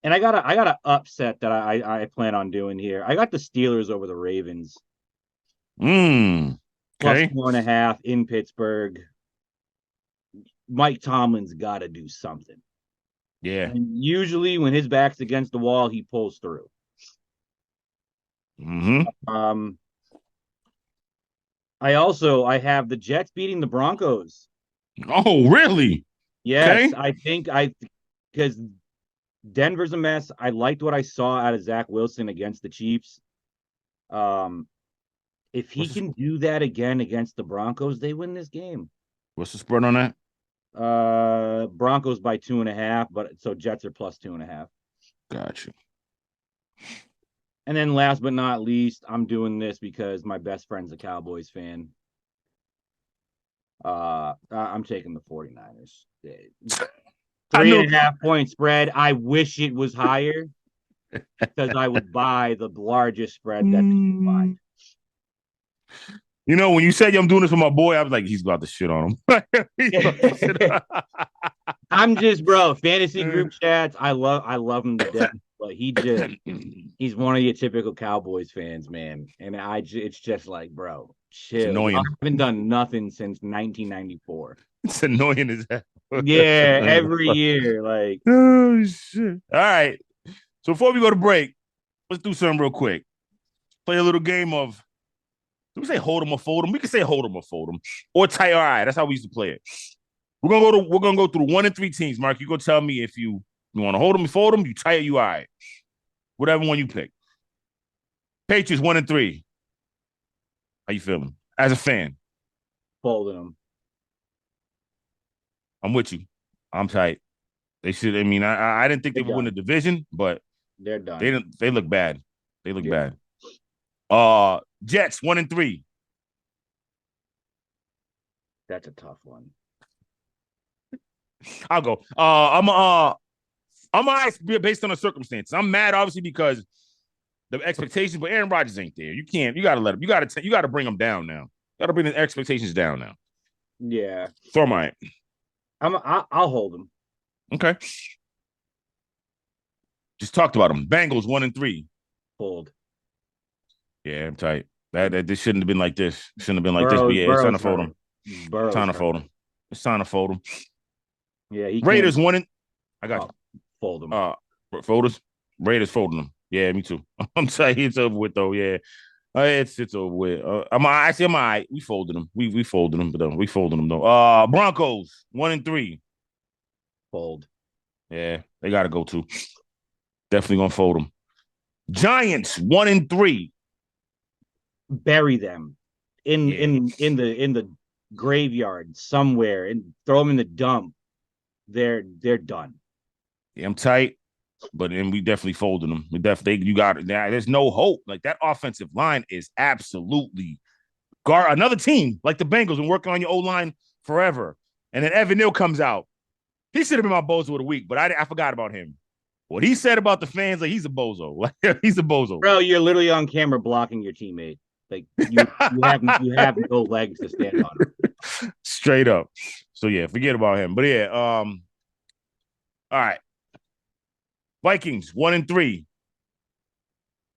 And I got a upset that I plan on doing here. I got the Steelers over the Ravens. Okay. Plus 4.5 in Pittsburgh. Mike Tomlin's got to do something. Yeah. And usually when his back's against the wall, he pulls through. Mm-hmm. I have the Jets beating the Broncos. Oh, really? Yes, okay. Because Denver's a mess. I liked what I saw out of Zach Wilson against the Chiefs. If he can do that again against the Broncos, they win this game. What's the spread on that? Broncos by 2.5, but so Jets are plus 2.5. Gotcha. And then last but not least, I'm doing this because my best friend's a Cowboys fan. I'm taking the 49ers. 3.5-point spread. I wish it was higher because I would buy the largest spread that people buy. You know, when you said I'm doing this for my boy, I was like, he's about to shit on him. I'm just, bro, fantasy group chats. I love him to death, but he's one of your typical Cowboys fans, man. And it's just like, bro, chill. It's annoying. I haven't done nothing since 1994. It's annoying as hell. Yeah, every year, like. Oh shit! All right. So before we go to break, let's do something real quick. Play a little game of. Do we say hold 'em or fold 'em? We can say hold 'em or fold 'em, or tie our eye. That's how we used to play it. We're gonna go through 1 and 3 teams. Mark, you go tell me if you want to hold them, you fold them, you tie it, you all right. Whatever one you pick. Patriots 1 and 3. How you feeling as a fan? Folding them. I'm with you. I'm tight. They should. I mean, I didn't think they would win the division, but they're done. They look bad. They look bad. Jets 1 and 3. That's a tough one. I'll go. I'm based on the circumstances. I'm mad, obviously, because the expectations, but Aaron Rodgers ain't there. You gotta let him. You gotta bring him down now. You gotta bring the expectations down now. Yeah. Throw mine. I'll hold him. Okay. Just talked about them. Bengals 1 and 3. Fold. Yeah, I'm tight. This shouldn't have been like this. It shouldn't have been like this. But yeah, it's time to fold them. It's time to fold them. It's time to fold them. Yeah. Raiders 1 and. I got you. Fold them. Folders. Raiders folding them. Yeah, me too. I'm tight. It's over with though. Yeah. It's over with. I'm all right. We folded them. We folded them, but we folded them though. Broncos 1 and 3. Fold. Yeah, they gotta go too. Definitely gonna fold them. Giants 1 and 3. Bury them in the graveyard somewhere and throw them in the dump. They're done. Yeah, I'm tight. But then we definitely folded them. There's no hope. Like that offensive line is absolutely another team like the Bengals been working on your O-line forever. And then Evan Neal comes out. He should have been my bozo of the week, but I forgot about him. What he said about the fans, like he's a bozo. Like he's a bozo. Bro, you're literally on camera blocking your teammate. Like you have no legs to stand on. Straight up. So yeah, forget about him. But yeah, all right. Vikings 1 and 3.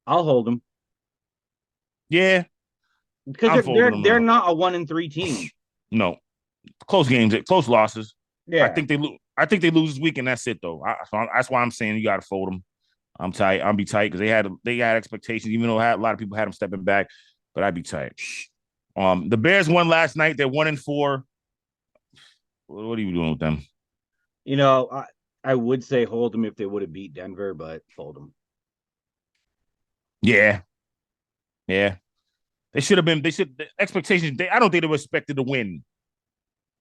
I'll hold them. Yeah, because they're not a 1 and 3 team. No, close games, close losses. Yeah. I think they lose this week, and that's it though. That's why I'm saying you got to fold them. I'm tight. I'll be tight because they had expectations, even though a lot of people had them stepping back. But I'd be tight. The Bears won last night. They're 1-4. What are you doing with them? You know, I would say hold them if they would have beat Denver, but fold them. Yeah. They should have been. The expectations. I don't think they were expected to win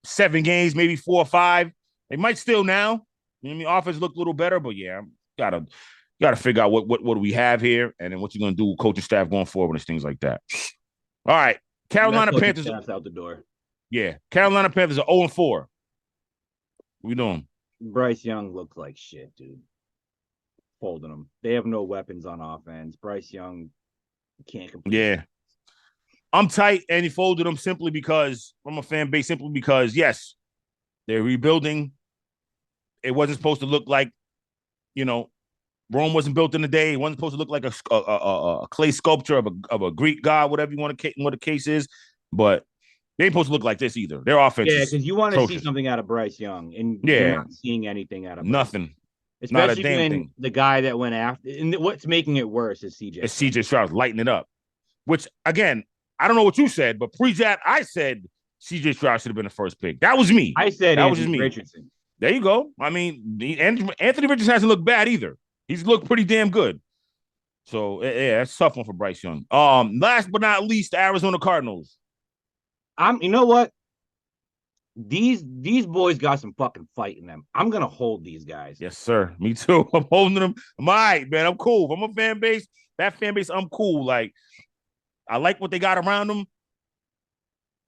7 games, maybe 4 or 5. They might still now. You know what I mean, offense looked a little better, but yeah, gotta figure out what do we have here, and then what you're gonna do with coaching staff going forward and things like that. All right, Carolina Panthers out the door. Yeah, Carolina Panthers are 0-4. What we doing? Bryce Young looks like shit, dude. Folding them. They have no weapons on offense. Bryce Young can't complete. Yeah. I'm tight, and he folded them simply because from a fan base, simply because, yes, they're rebuilding. It wasn't supposed to look like, Rome wasn't built in a day. It wasn't supposed to look like a clay sculpture of a Greek god, whatever you want to, what the case is. But they ain't supposed to look like this either. Their offense, yeah, because you want to see something out of Bryce Young, and you're not seeing anything out of nothing. Especially not a damn when thing. The guy that went after, and what's making it worse is CJ. It's CJ Stroud lighting it up. Which again, I don't know what you said, but pre-that I said CJ Stroud should have been the first pick. That was me. I said that was just me. Richardson. There you go. I mean, Anthony Richardson hasn't looked bad either. He's looked pretty damn good. So yeah, that's a tough one for Bryce Young. Last but not least, the Arizona Cardinals. You know what? These boys got some fucking fight in them. I'm gonna hold these guys. Yes, sir. Me too. I'm holding them. I'm all right, man. I'm cool. If I'm a fan base, that fan base, I'm cool. Like, I like what they got around them.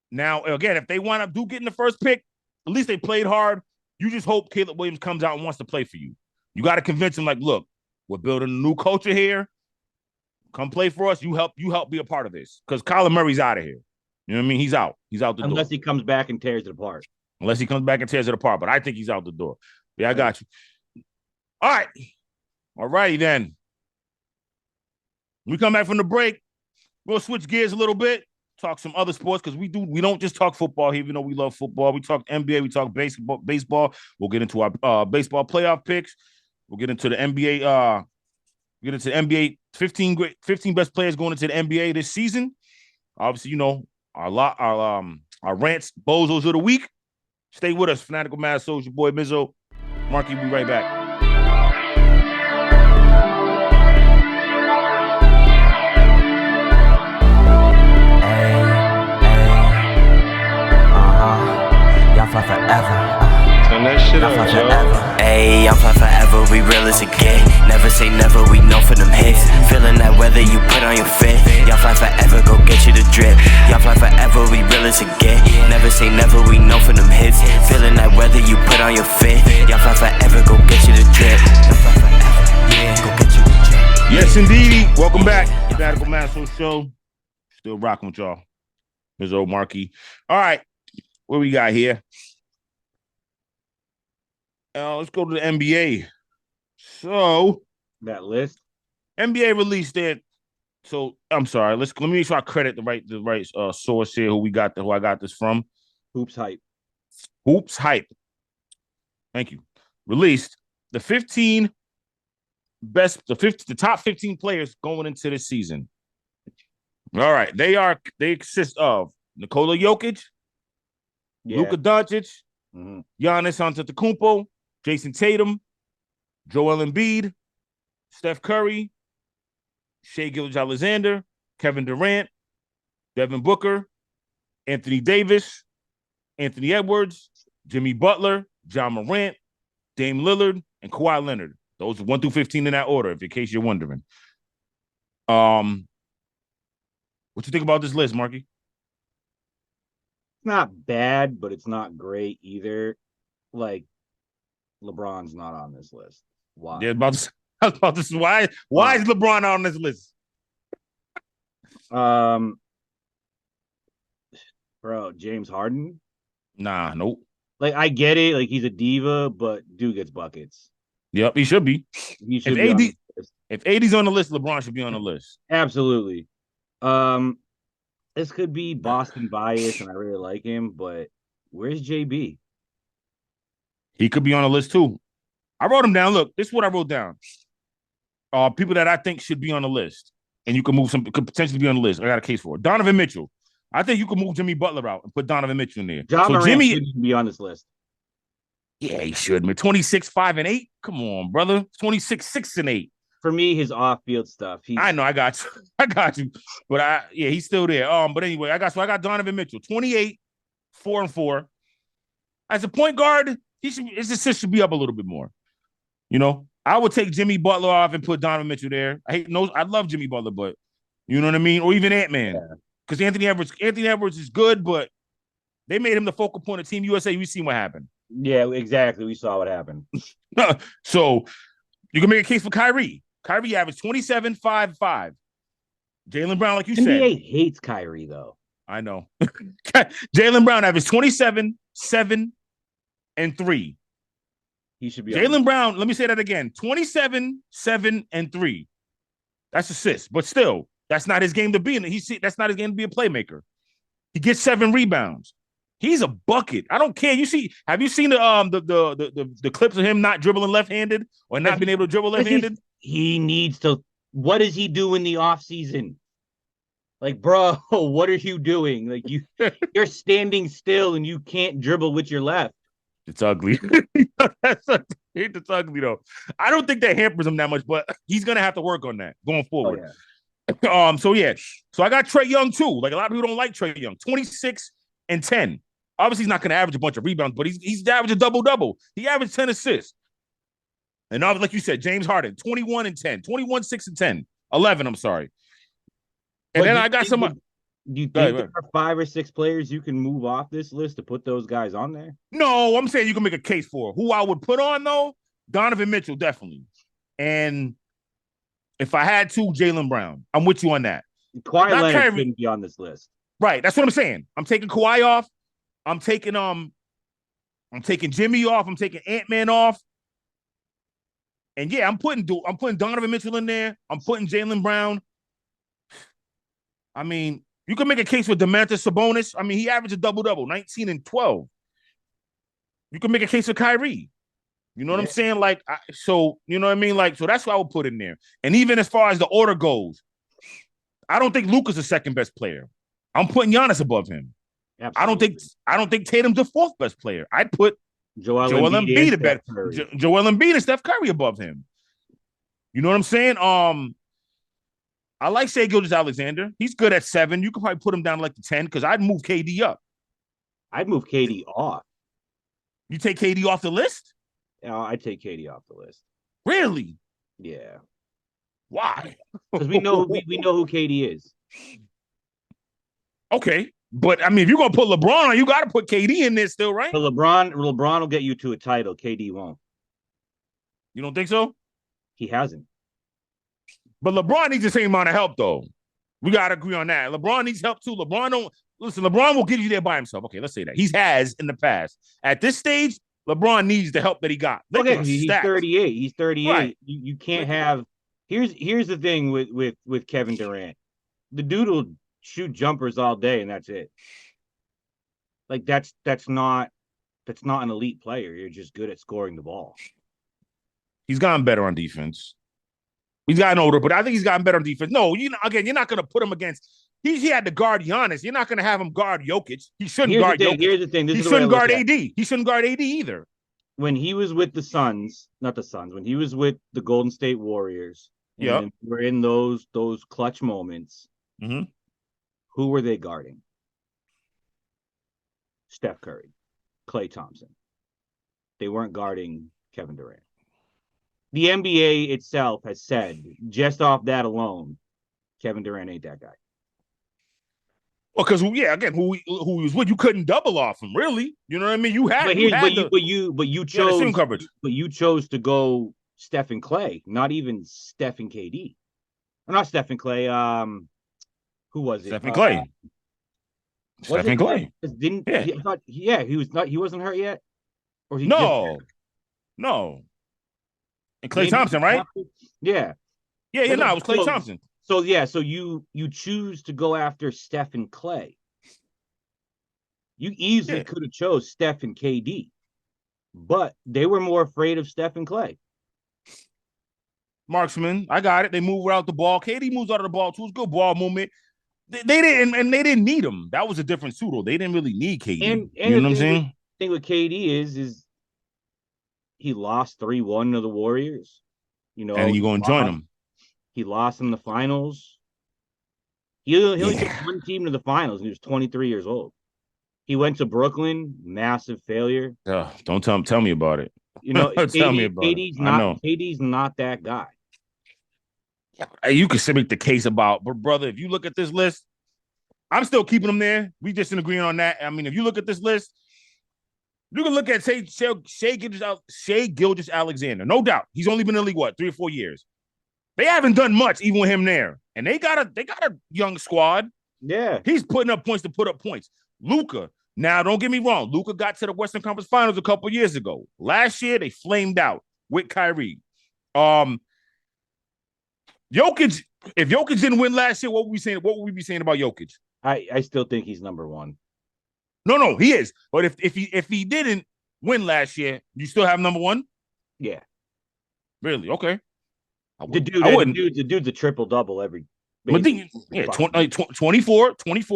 Now, again, if they wind up getting the first pick, at least they played hard. You just hope Caleb Williams comes out and wants to play for you. You got to convince him, like, look, we're building a new culture here. Come play for us. You help be a part of this. Because Kyler Murray's out of here. You know what I mean? He's out. He's out the door. Unless he comes back and tears it apart. But I think he's out the door. Yeah, I got you. All right. All righty then. When we come back from the break, we'll switch gears a little bit, talk some other sports, because we don't just talk football here, even though we love football. We talk NBA, we talk baseball. We'll get into our baseball playoff picks. We'll get into the NBA. 15 best players going into the NBA this season. Obviously, our rants, bozos of the week. Stay with us, Fanatical Mad Souls, your boy Mizzo. Marky, we'll be right back. Y'all fly forever. Turn that shit up, forever. Ayy, y'all fly forever, we real as it get. Never say never, we know for them hits. Feeling that weather you put on your fit. Y'all fly forever, go get you the drip. Y'all fly forever, we real as it get. Never say never, we know for them hits. Feeling that weather you put on your fit. Y'all fly forever, go get you the drip. Y'all fly forever, yeah, go get you the drip. Yes, indeed. Welcome back. Fanatical Master Show. Still rocking with y'all. Ms. Old Markey. All right. What we got here? Let's go to the NBA. So that list, NBA released it. So I'm sorry. Let me make sure I credit the right source here. Who I got this from? Hoops Hype. Thank you. Released the top 15 players going into this season. All right, they consist of Nikola Jokic, Luka Doncic, Giannis Antetokounmpo, Jason Tatum, Joel Embiid, Steph Curry, Shai Gilgeous-Alexander, Kevin Durant, Devin Booker, Anthony Davis, Anthony Edwards, Jimmy Butler, John Morant, Dame Lillard, and Kawhi Leonard. Those are 1 through 15 in that order, in case you're wondering. What you think about this list, Marky? It's not bad, but it's not great either. Like, LeBron's not on this list. Why? Yeah, why is LeBron on this list? Bro, James Harden? Nah, nope. Like, I get it. Like, he's a diva, but dude gets buckets. Yep, he should be. If AD's on the list, LeBron should be on the list. Absolutely. This could be Boston bias, and I really like him, but where's JB? He could be on the list too. I wrote him down. Look, this is what I wrote down. People that I think should be on the list, and you can move some, could potentially be on the list. I got a case for it. Donovan Mitchell. I think you can move Jimmy Butler out and put Donovan Mitchell in there. John Morant shouldn't be on this list. Yeah, he should, man. 26, 5, and 8. Come on, brother. 26, 6, and 8. For me, his off-field stuff. I know, I got you. I got you. But he's still there. But anyway, I got Donovan Mitchell, 28, 4 and 4. As a point guard, his assist should be up a little bit more. You know, I would take Jimmy Butler off and put Donovan Mitchell there. I love Jimmy Butler, but you know what I mean? Or even Ant-Man. Because Anthony Edwards is good, but they made him the focal point of Team USA. We seen what happened. Yeah, exactly. We saw what happened. So you can make a case for Kyrie. Kyrie averaged 27, 5, 5. Jaylen Brown, like you said. NBA hates Kyrie, though. I know. Jaylen Brown averaged 27, 7, and 3. He should be. Jaylen Brown, let me say that again. 27, 7, and 3. That's assists. But still, that's not his game to be in. That's not his game to be a playmaker. He gets 7 rebounds. He's a bucket. I don't care. Have you seen the clips of him not dribbling left-handed or not being able to dribble left-handed? He needs to. What does he do in the offseason? Like, bro, what are you doing? Like, you're standing still and you can't dribble with your left. It's ugly. It's ugly, though. I don't think that hampers him that much, but he's going to have to work on that going forward. Oh, yeah. So I got Trae Young, too. Like, a lot of people don't like Trae Young. 26 and 10. Obviously, he's not going to average a bunch of rebounds, but he's averaged a double-double. He averaged 10 assists. And like you said, James Harden, 21 and 10. 21, 6 and 10. 11, I'm sorry. And then I got some. Do you think there are 5 or 6 players you can move off this list to put those guys on there? No, I'm saying you can make a case for who I would put on, though. Donovan Mitchell, definitely. And if I had to, Jaylen Brown. I'm with you on that. Kawhi Leonard shouldn't be on this list. Right. That's what I'm saying. I'm taking Kawhi off. I'm taking Jimmy off. I'm taking Ant-Man off. And yeah, I'm putting Donovan Mitchell in there. I'm putting Jaylen Brown. I mean, you can make a case for Domantas Sabonis. I mean, he averaged a double-double, 19 and 12. You can make a case for Kyrie. You know what I'm saying? Like, so you know what I mean? Like, so that's what I would put in there. And even as far as the order goes, I don't think Luka's the second best player. I'm putting Giannis above him. Absolutely. I don't think Tatum's the 4th best player. I'd put Joel Embiid and Steph Curry above him. You know what I'm saying? I like Shai Gilgeous-Alexander. He's good at 7. You could probably put him down like the 10 because I'd move KD up. I'd move KD off. You take KD off the list? I'd take KD off the list. Really? Yeah. Why? Because we know who KD is. Okay. But I mean, if you're gonna put LeBron on, you gotta put KD in there still, right? But LeBron will get you to a title. KD won't. You don't think so? He hasn't. But LeBron needs the same amount of help, though. We gotta agree on that. LeBron needs help too. LeBron will get you there by himself. Okay, let's say that. He has in the past. At this stage, LeBron needs the help that he got. He's 38. He's 38. Right. You can't have. Here's the thing with Kevin Durant. The dude will shoot jumpers all day, and that's it. Like that's not an elite player. You're just good at scoring the ball. He's gotten better on defense. He's gotten older, but I think he's gotten better on defense. No, you're not going to put him against. He had to guard Giannis. You're not going to have him guard Jokic. He shouldn't guard Jokic. Here's the thing. He shouldn't guard AD. He shouldn't guard AD either. When he was with the Suns, when he was with the Golden State Warriors, we're in those clutch moments. Mm-hmm. Who were they guarding? Steph Curry, Klay Thompson. They weren't guarding Kevin Durant. The NBA itself has said, just off that alone, Kevin Durant ain't that guy. Well, because again, who he was with, you couldn't double off him, really. You know what I mean? You chose to go Steph and Klay, not even Steph and KD. Or not Steph and Klay. Who was it? Steph and Klay. Steph and Klay. He wasn't hurt yet. Or he no. And Klay Thompson, right? Yeah. It was Klay Thompson. So you choose to go after Steph and Klay. You easily could have chose Steph and KD. but they were more afraid of Steph and Clay. Marksman, I got it. They move without the ball. KD moves out of the ball too. It's good ball movement. They didn't, and they didn't need him. That was a different pseudo. They didn't really need KD. And you know what I'm saying? The thing with KD is he lost 3-1 to the Warriors. You know, and you going to join him. He lost in the finals. He only took one team to the finals, and he was 23 years old. He went to Brooklyn, massive failure. Don't tell me about it. You know, tell me about KD's not that guy. You can make the case about, but brother, if you look at this list, I'm still keeping him there. We just agreeing on that. I mean, if you look at this list, you can look at Shai Gilgeous-Alexander. No doubt, he's only been in the league 3 or 4 years. They haven't done much, even with him there, and they got a young squad. Yeah, he's putting up points to put up points. Luka. Now, don't get me wrong. Luka got to the Western Conference Finals a couple years ago. Last year, they flamed out with Kyrie. Jokic. If Jokic didn't win last year, what would we saying? What would we be saying about Jokic? I still think he's number one. No, he is. But if he didn't win last year, you still have number one? Yeah. Really? Okay. The dude's a triple double every. But 24,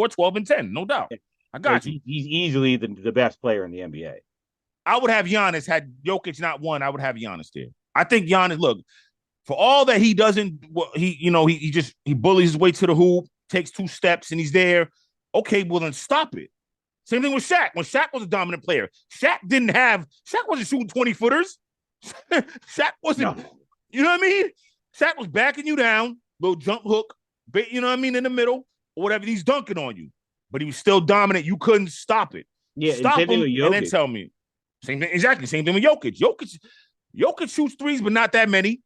12, and 10, no doubt. I got you. He's easily the best player in the NBA. I would have Giannis. Had Jokic not won, I would have Giannis there. I think Giannis, look, for all that he doesn't, he bullies his way to the hoop, takes 2 steps, and he's there. Okay, well then stop it. Same thing with Shaq. When Shaq was a dominant player, Shaq wasn't shooting 20-footers. Shaq wasn't, you know what I mean? Shaq was backing you down, little jump hook, you know what I mean, in the middle, or whatever. He's dunking on you. But he was still dominant. You couldn't stop it. Yeah, stop him and then tell me. Same thing, exactly. Same thing with Jokic. Jokic shoots threes, but not that many.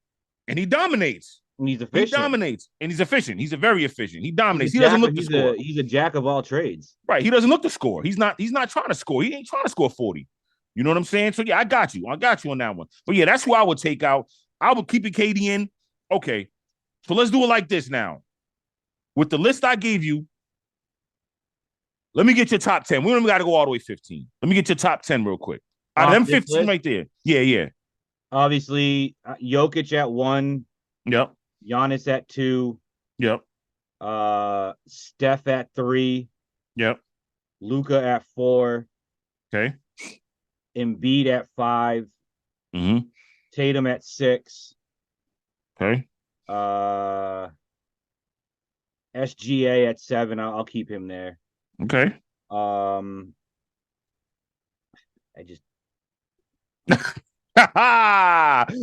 And he dominates. And he's efficient. He dominates. And he's efficient. He's very efficient. He dominates. He doesn't look to score. He's a jack of all trades. Right. He doesn't look to score. He's not trying to score. He ain't trying to score 40. You know what I'm saying? So yeah, I got you on that one. But yeah, that's who I would take out. I would keep it KD in. Okay. So let's do it like this now. With the list I gave you, let me get your top 10. We don't even got to go all the way 15. Let me get your top 10 real quick. Out of them 15 list? Right there. Yeah. Obviously, Jokic at 1. Yep. Giannis at 2. Yep. Steph at 3. Yep. Luka at 4. Okay. Embiid at 5. Mm-hmm. Tatum at 6. Okay. SGA at 7. I'll keep him there. Okay. I just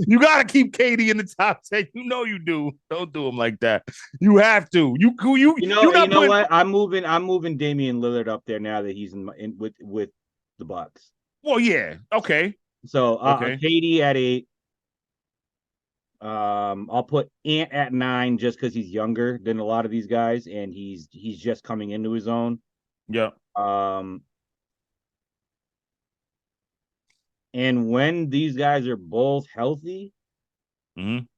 you gotta keep KD in the top 10. You know you do. Don't do him like that. You have to. You know what? I'm moving Damian Lillard up there now that he's in with the Bucks. Well, yeah. Okay. So KD at 8. I'll put Ant at 9 just because he's younger than a lot of these guys, and he's just coming into his own. Yeah. And when these guys are both healthy,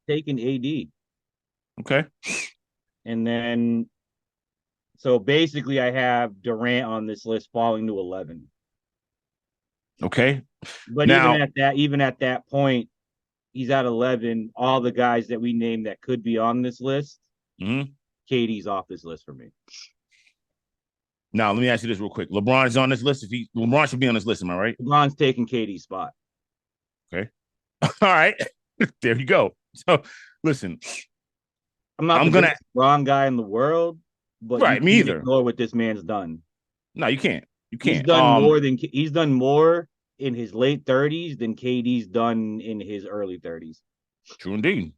taking AD. Okay. And then, so basically, I have Durant on this list falling to 11. Okay. But now, even at that point, he's at 11. All the guys that we named that could be on this list, KD's off this list for me. Now, let me ask you this real quick. LeBron is on this list. LeBron should be on this list, am I right? LeBron's taking KD's spot. Okay. All right. There you go. So, listen. I'm the wrong guy in the world, but right, me either. Ignore what this man's done. No, you can't. You can't. He's done more in his late 30s than KD's done in his early 30s. True indeed.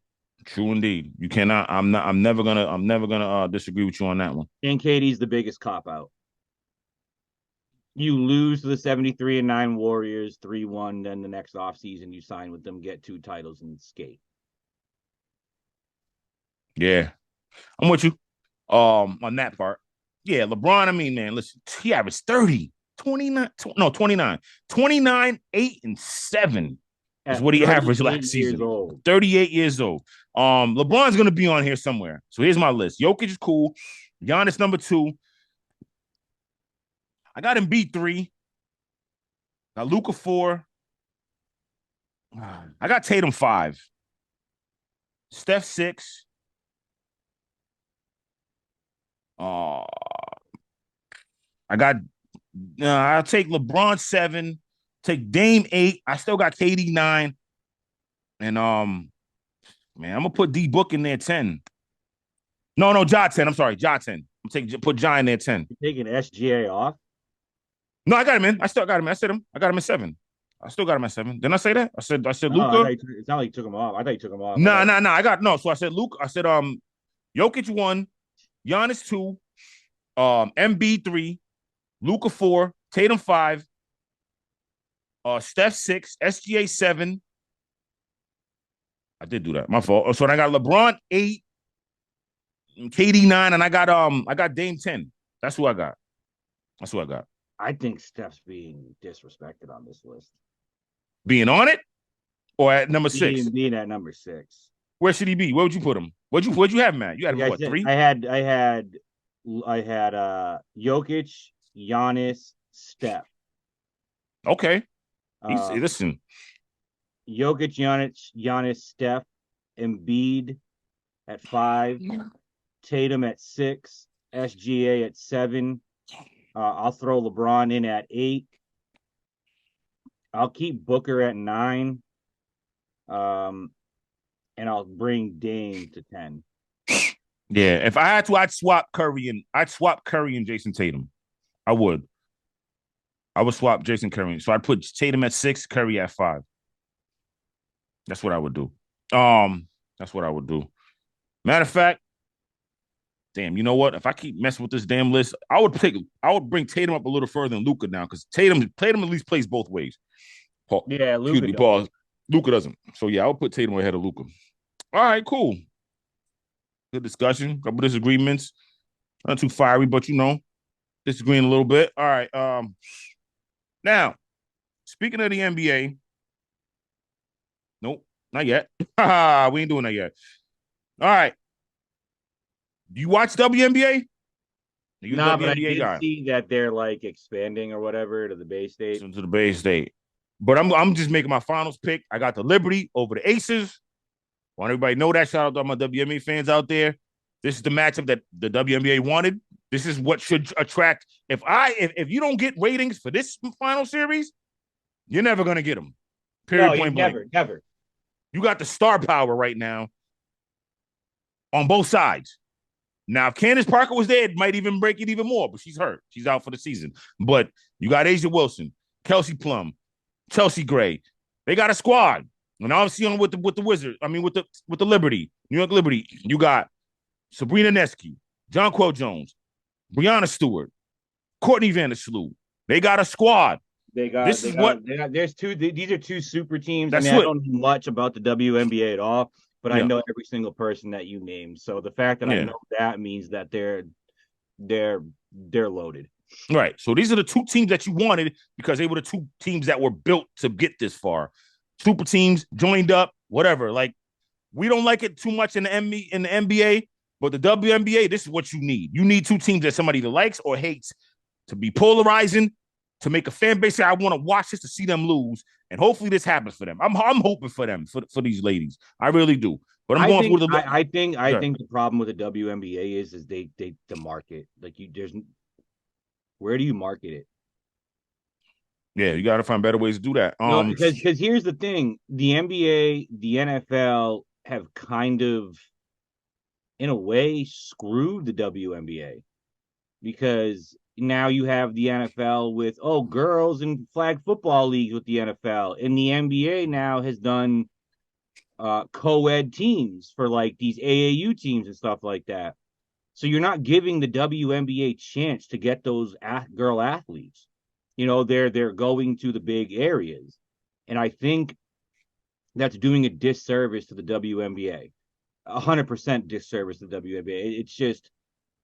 You cannot. I'm never gonna disagree with you on that one. And KD's the biggest cop out. You lose to the 73-9 Warriors 3-1, then the next offseason you sign with them, get 2 titles, and skate. Yeah, I'm with you on that part. Yeah, LeBron, I mean, man, listen, he averaged 29, 8 and 7 is what he averaged last season. 38 years old. LeBron's going to be on here somewhere. So here's my list. Jokic is cool. Giannis number 2. I got Embiid 3. Got Luka 4. I got Tatum 5, Steph 6. Uh, I got. I'll take LeBron 7. Take Dame 8. I still got KD 9. And man, I'm gonna put D Book in there 10. No, Ja 10. I'm sorry, Ja 10. Put Ja in there 10. You're taking SGA off? No, I got him in. I still got him. I said him. I got him at 7. I still got him at 7. Didn't I say that? I said Oh, Luca. it's not like you took him off. I thought you took him off. Nah. I got no. So I said Luke. I said Jokic 1, Giannis 2, MB 3, Luca 4, Tatum 5, Steph 6, SGA 7. I did do that. My fault. So I got LeBron 8, KD 9, and I got Dame 10. That's who I got. I think Steph's being disrespected on this list. Being on it or at number 6? Being at number 6. Where should he be? Where would you put him? What'd you have him at? You had him Like what, 3? I had Jokic, Giannis, Steph. Okay. Listen. Jokic, Giannis, Steph, Embiid at 5, Tatum at 6, SGA at 7. I'll throw LeBron in at 8. I'll keep Booker at 9. And I'll bring Dame to 10. Yeah, if I had to, I'd swap Curry and Jason Tatum. I would swap Jason Curry. So I'd put Tatum at 6, Curry at 5. That's what I would do. Matter of fact, damn, you know what? If I keep messing with this damn list, I would bring Tatum up a little further than Luka now, because Tatum at least plays both ways. Yeah, Luka. Pause. Luka doesn't. So yeah, I would put Tatum ahead of Luka. All right, cool. Good discussion. Couple disagreements. Not too fiery, but disagreeing a little bit. All right. Now, speaking of the NBA, nope, not yet. We ain't doing that yet. All right. Do you watch WNBA? No, but I did see that they're like expanding or whatever to the Bay State. To the Bay State. But I'm just making my finals pick. I got the Liberty over the Aces. Want everybody to know that. Shout out to all my WNBA fans out there. This is the matchup that the WNBA wanted. This is what should attract. If you don't get ratings for this final series, you're never gonna get them. Period. Point blank. Never. You got the star power right now on both sides. Now, if Candace Parker was there, it might even break it even more, but she's hurt. She's out for the season. But you got Asia Wilson, Kelsey Plum, Chelsea Gray. They got a squad. And obviously with the Wizards, with the Liberty, New York Liberty, you got Sabrina Nesky, Jonquel Jones, Breanna Stewart, Courtney Vandersloot. They got a squad. These are two super teams. I don't know much about the WNBA at all, but I know every single person that you named. So the fact that I know that means that they're loaded. Right. So these are the two teams that you wanted because they were the two teams that were built to get this far. Super teams joined up, whatever. Like, we don't like it too much in the NBA, but the WNBA, this is what you need. You need two teams that somebody either likes or hates to be polarizing, to make a fan base say, I want to watch this to see them lose. And hopefully this happens for them. I'm hoping for them, for these ladies. I really do. But I think the problem with the WNBA is they the market. Like, where do you market it? Yeah, you got to find better ways to do that. No, because here's the thing: the NBA, the NFL have kind of, in a way, screwed the WNBA, because now you have the NFL with girls and flag football leagues with the NFL, and the NBA now has done co-ed teams for like these AAU teams and stuff like that. So you're not giving the WNBA chance to get those girl athletes. They're going to the big areas. And I think that's doing a disservice to the WNBA. 100% disservice to the WNBA. It's just,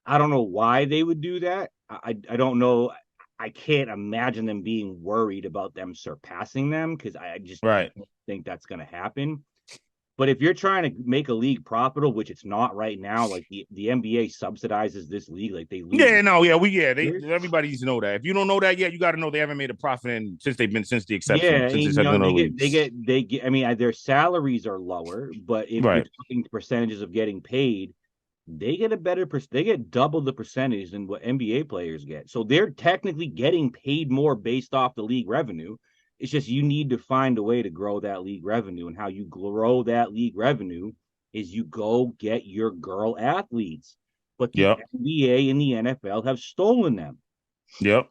I don't know why they would do that. I don't know. I can't imagine them being worried about them surpassing them, because I just don't think that's going to happen. But if you're trying to make a league profitable, which it's not right now, like the NBA subsidizes this league, like they lose. Everybody needs to know that. If you don't know that yet, you got to know they haven't made a profit since the exception. Yeah, Since they get. I mean, their salaries are lower, but if you're talking percentages of getting paid, they get they get double the percentage than what NBA players get. So they're technically getting paid more based off the league revenue. It's just you need to find a way to grow that league revenue. And how you grow that league revenue is you go get your girl athletes. But the NBA and the NFL have stolen them. Yep.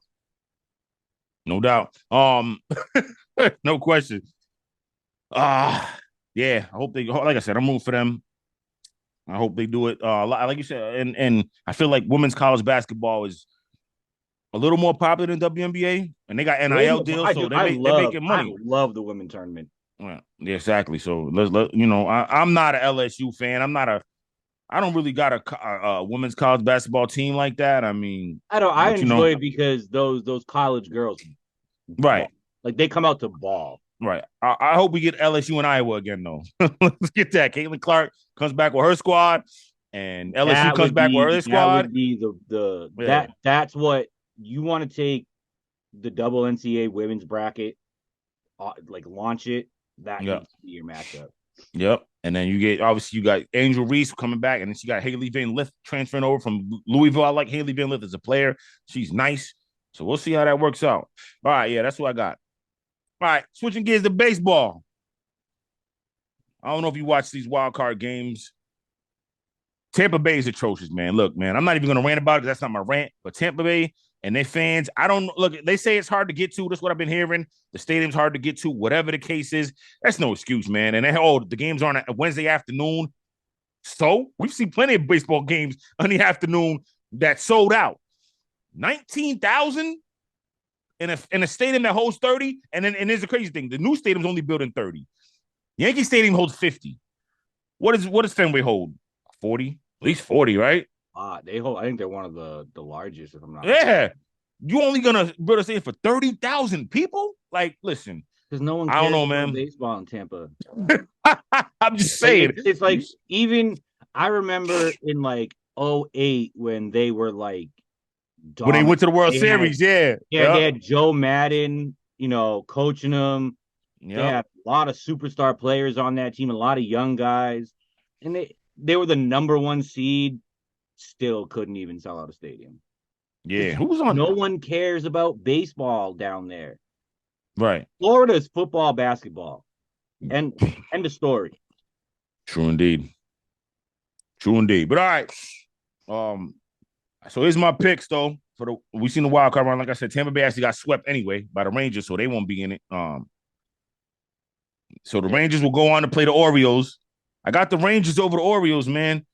No doubt. No question. Yeah, I hope they, like I said, I'm rooting for them. I hope they do it. Like you said, and I feel like women's college basketball is a little more popular than WNBA, and they got NIL deals, so they're making money. I love the women's tournament. Yeah, exactly. So I'm not an LSU fan. I don't really got a women's college basketball team like that. I mean, I enjoy it because those college girls, right? Like they come out to ball. Right. I hope we get LSU and Iowa again, though. Let's get that. Caitlin Clark comes back with her squad, and LSU comes back with her squad. That would be that's what you want to take the double NCAA women's bracket, like launch it. That needs to be your matchup. Yep. And then you got Angel Reese coming back, and then you got Haley Van Lith transferring over from Louisville. I like Haley Van Lith as a player. She's nice. So we'll see how that works out. All right, yeah, that's what I got. All right, switching gears to baseball. I don't know if you watch these wild card games. Tampa Bay is atrocious, man. Look, man, I'm not even going to rant about it because that's not my rant. But Tampa Bay and their fans, they say it's hard to get to. That's what I've been hearing. The stadium's hard to get to, whatever the case is. That's no excuse, man. And the games are on a Wednesday afternoon. So we've seen plenty of baseball games on the afternoon that sold out. 19,000 in a stadium that holds 30, and there's a crazy thing. The new stadium's only building 30. Yankee Stadium holds 50. What does Fenway hold? 40? At least 40, right? They hold. I think they're one of the largest, if I'm not mistaken. You only gonna build a stadium for 30,000 people? Like, listen. Because no one cares, I don't know, man. Baseball in Tampa. I'm just saying. It's like, even I remember in like 2008 when they were like when they went to the World Series, they had Joe Madden, coaching them. They had a lot of superstar players on that team, a lot of young guys, and they were the number one seed. Still couldn't even sell out a stadium. Yeah, who's on? No one cares about baseball down there. Right. Florida's football, basketball, and the story. True indeed. But all right. So here's my picks, though. We seen the wild card round. Like I said, Tampa Bay actually got swept anyway by the Rangers, so they won't be in it. So the Rangers will go on to play the Orioles. I got the Rangers over the Orioles, man.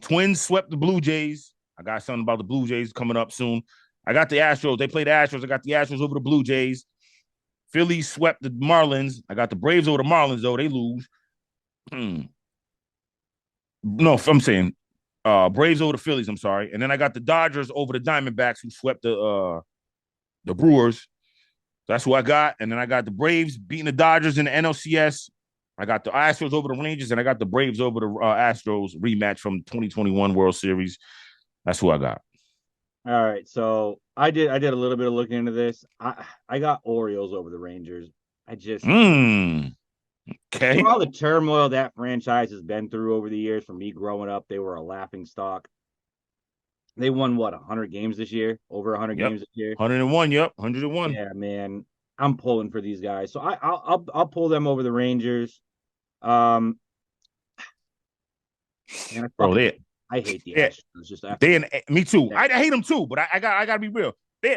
Twins swept the Blue Jays. I got something about the Blue Jays coming up soon. I got the Astros. They played the Astros. I got the Astros over the Blue Jays. Phillies swept the Marlins. I got the Braves over the Marlins, though. They lose. No, I'm saying Braves over the Phillies, I'm sorry. And then I got the Dodgers over the Diamondbacks, who swept the Brewers. That's who I got. And then I got the Braves beating the Dodgers in the NLCS. I got the Astros over the Rangers, and I got the Braves over the Astros rematch from 2021 World Series. That's who I got. All right, so I did a little bit of looking into this. I got Orioles over the Rangers. I just okay. For all the turmoil that franchise has been through over the years, from me growing up, they were a laughing stock. They won 100 games this year, over 100 games this year. 101, 101. Yeah, man, I'm pulling for these guys, so I'll pull them over the Rangers. Man, I hate the Astros. Just me too. I hate them too, but I gotta be real.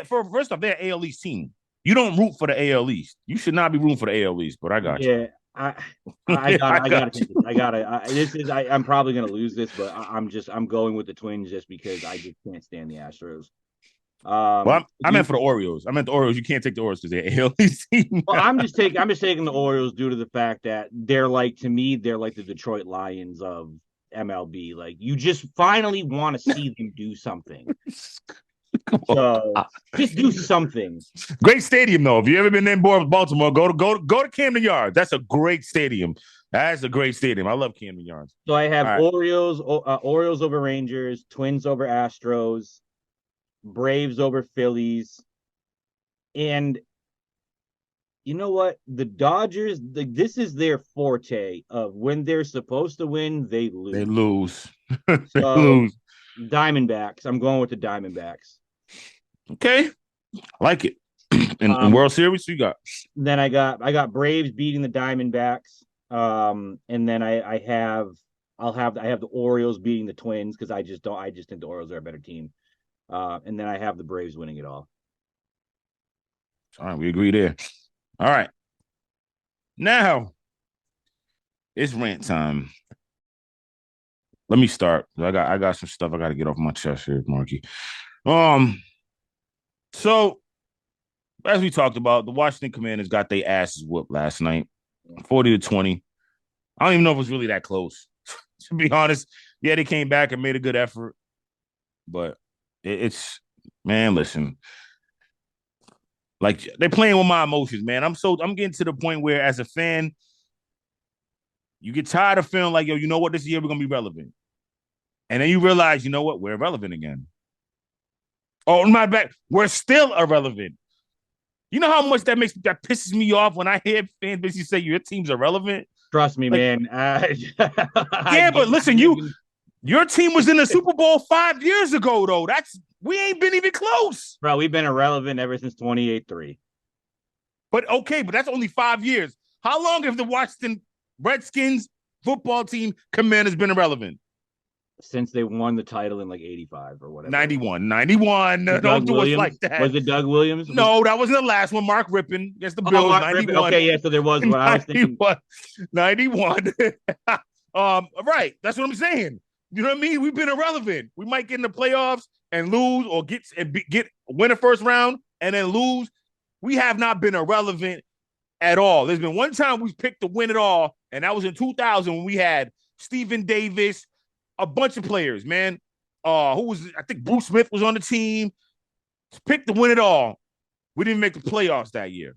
First off, they're an AL East team. You don't root for the AL East. You should not be rooting for the AL East. But I got you. Yeah, I'm probably gonna lose this, but I'm going with the Twins just because I just can't stand the Astros. Well, I meant for the Orioles. I meant the Orioles. You can't take the Orioles because they're AL East team. Well, I'm just taking the Orioles due to the fact that they're like the Detroit Lions of MLB. Like, you just finally want to see them do something. So just do something. Great stadium, though. If you ever been in Baltimore, go to Camden Yards. That's a great stadium. That's a great stadium. I love Camden Yards. So I have All right. Orioles over Rangers, Twins over Astros, Braves over Phillies, and you know what? The Dodgers, this is their forte of when they're supposed to win, they lose. They lose. They So, lose. Diamondbacks. I'm going with the Diamondbacks. Okay, I like it. In World Series, you got. Then I got Braves beating the Diamondbacks. And then I have the Orioles beating the Twins because I just think the Orioles are a better team. And then I have the Braves winning it all. All right, we agree there. All right. Now it's rant time. Let me start. I got some stuff I got to get off my chest here, Marky. So as we talked about, the Washington Commanders got their asses whooped last night, 40-20. I don't even know if it was really that close. To be honest, yeah, they came back and made a good effort, but it's man, listen. Like they're playing with my emotions, man. I'm getting to the point where, as a fan, you get tired of feeling like, yo, you know what, this year we're gonna be relevant, and then you realize, you know what, we're irrelevant again. Oh, my back, we're still irrelevant. You know how much that pisses me off when I hear fans basically say your team's irrelevant. Trust me, man. Yeah, but listen, your team was in the Super Bowl 5 years ago, though. We ain't been even close. Bro, we've been irrelevant ever since 28-3. But okay, but that's only 5 years. How long have the Washington Redskins football team Commanders been irrelevant? Since they won the title in like 85 or whatever. 91. Don't do us like that. Was it Doug Williams? No, that wasn't the last one. Mark Rippon against the Bills, 91. Okay, yeah, so there was one. I was thinking 91. Right. That's what I'm saying. You know what I mean? We've been irrelevant. We might get in the playoffs and lose, or win a first round and then lose. We have not been irrelevant at all. There's been one time we picked to win it all, and that was in 2000 when we had Stephen Davis, a bunch of players, man. I think Bruce Smith was on the team. Picked to win it all. We didn't make the playoffs that year.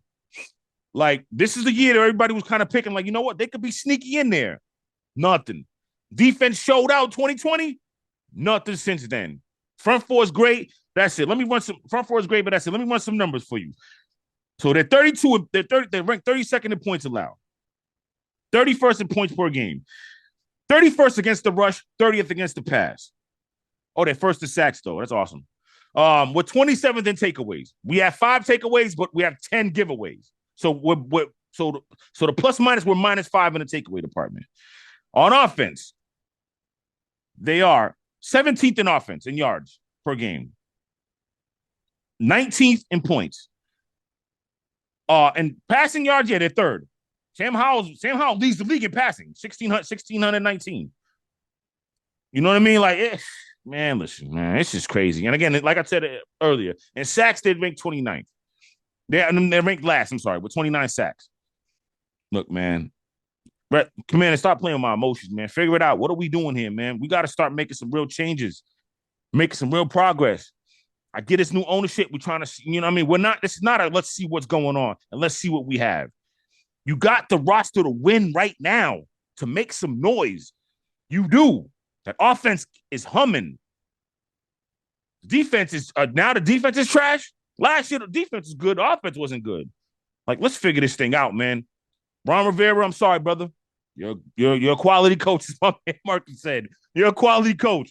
Like, this is the year that everybody was kind of picking, like, you know what? They could be sneaky in there. Nothing. Defense showed out 2020. Nothing since then. Front four is great. That's it. Front four is great, but that's it. Let me run some numbers for you. So they're 32. They're ranked 32nd in points allowed. 31st in points per game. 31st against the rush, 30th against the pass. Oh, they're first in sacks, though. That's awesome. We're 27th in takeaways. We have 5 takeaways, but we have 10 giveaways. So the plus minus, we're -5 in the takeaway department. On offense, they are 17th in offense in yards per game, 19th in points. And passing yards, yeah, they're third. Sam Howell leads the league in passing, 1,619. You know what I mean? Like, man, listen, man, it's just crazy. And again, like I said earlier, in sacks, they ranked 29th. They're ranked last, I'm sorry, with 29 sacks. Look, man, Commander, stop playing with my emotions, man. Figure it out. What are we doing here, man? We got to start making some real changes, making some real progress. I get this new ownership. We're trying to, you know what I mean? This is not a let's see what's going on and let's see what we have. You got the roster to win right now, to make some noise. You do. That offense is humming. Defense is now the defense is trash. Last year the defense is good. The offense wasn't good. Like, let's figure this thing out, man. Ron Rivera, I'm sorry, brother. You're a quality coach, as my man Marky said. You're a quality coach.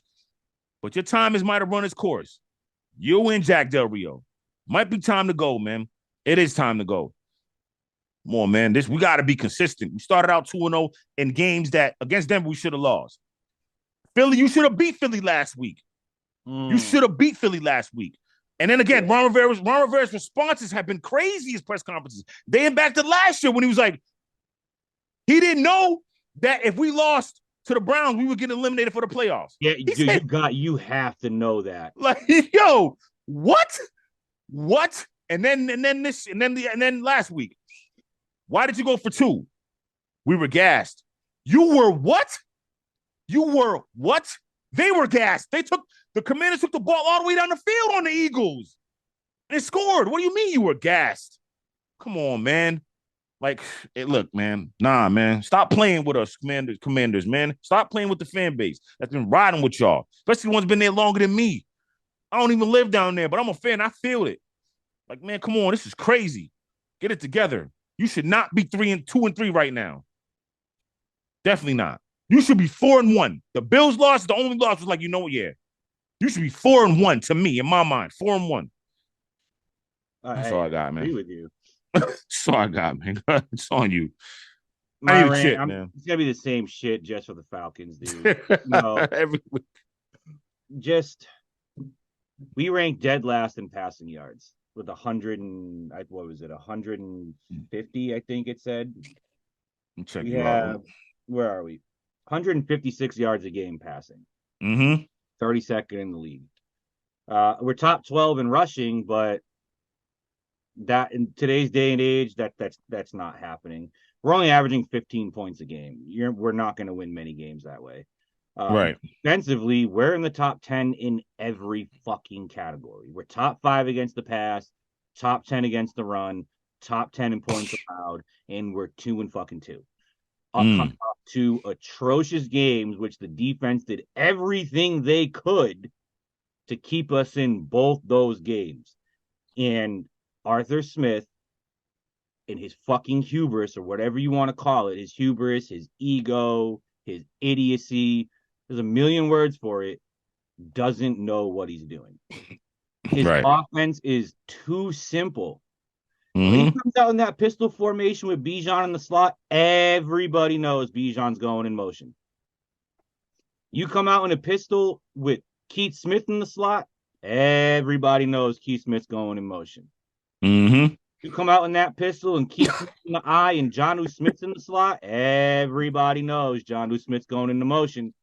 But your time might have run its course. You and Jack Del Rio. Might be time to go, man. It is time to go. Come on, man. We got to be consistent. We started out 2-0 in games that against Denver we should have lost. Philly, you should have beat Philly last week. You should have beat Philly last week. And then again, Ron Rivera's responses have been crazy as press conferences. Dating back to last year when he was like, he didn't know that if we lost to the Browns, we would get eliminated for the playoffs. Yeah, you have to know that. Like, yo, what? And then last week, why did you go for 2? We were gassed. You were what? They were gassed. The Commanders took the ball all the way down the field on the Eagles and scored. What do you mean you were gassed? Come on, man. Like, hey, look, man. Nah, man. Stop playing with us, commanders, man. Stop playing with the fan base that's been riding with y'all, especially the ones been there longer than me. I don't even live down there, but I'm a fan. I feel it. Like, man, come on. This is crazy. Get it together. You should not be 2-3 right now. Definitely not. You should be 4-1. The Bills lost. The only loss was like, you know what? Yeah. You should be 4-1 to me, in my mind. 4-1. That's all I got, man. I agree with you. That's all I got, man. It's on you. My rant, man. It's gonna be the same shit just for the Falcons, dude. Every week. We ranked dead last in passing yards with 150, I think it said. Check you out. Where are we? 156 yards a game passing. 32nd in the league. We're top 12 in rushing, but that in today's day and age, that's not happening. We're only averaging 15 points a game. We're not going to win many games that way. Right. Defensively, we're in the top 10 in every fucking category. We're top 5 against the pass, top 10 against the run, top 10 in points allowed, and we're 2-2. Up to atrocious games, which the defense did everything they could to keep us in both those games. And Arthur Smith, in his fucking hubris, or whatever you want to call it, his hubris, his ego, his idiocy, there's a million words for it, doesn't know what he's doing. His offense is too simple. When he comes out in that pistol formation with Bijan in the slot, everybody knows Bijan's going in motion. You come out in a pistol with Keith Smith in the slot, everybody knows Keith Smith's going in motion. You come out in that pistol and Keith Smith in the eye and Jonnu Smith's in the slot, everybody knows Jonnu Smith's going into motion.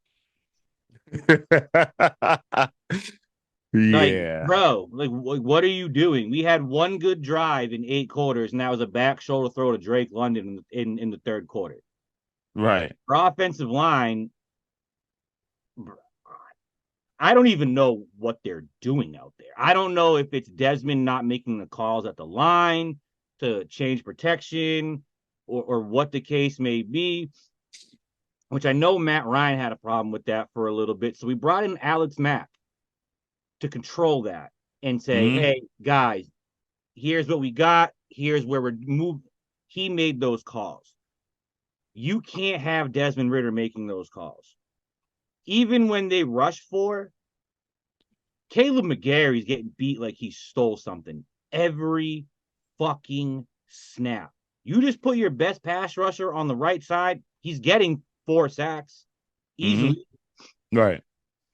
Yeah, like, bro, what are you doing? We had one good drive in 8 quarters, and that was a back shoulder throw to Drake London in the third quarter. Right. Our offensive line, I don't even know what they're doing out there. I don't know if it's Desmond not making the calls at the line to change protection or what the case may be, which I know Matt Ryan had a problem with that for a little bit. So we brought in Alex Mack to control that and say, hey, guys, here's what we got. Here's where we're moving. He made those calls. You can't have Desmond Ridder making those calls. Even when they rush for, Caleb McGarry's getting beat like he stole something every fucking snap. You just put your best pass rusher on the right side, he's getting 4 sacks easily. Right.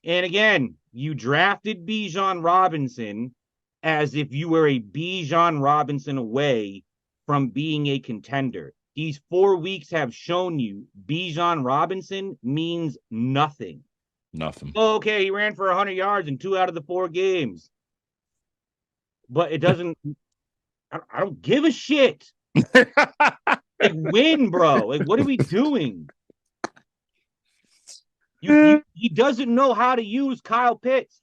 And again, you drafted Bijan Robinson as if you were a Bijan Robinson away from being a contender. These 4 weeks have shown you Bijan Robinson means nothing. Nothing. Okay, he ran for 100 yards in 2 out of the 4 games. But it doesn't... I don't give a shit. Like, win, bro. Like, what are we doing? He doesn't know how to use Kyle Pitts.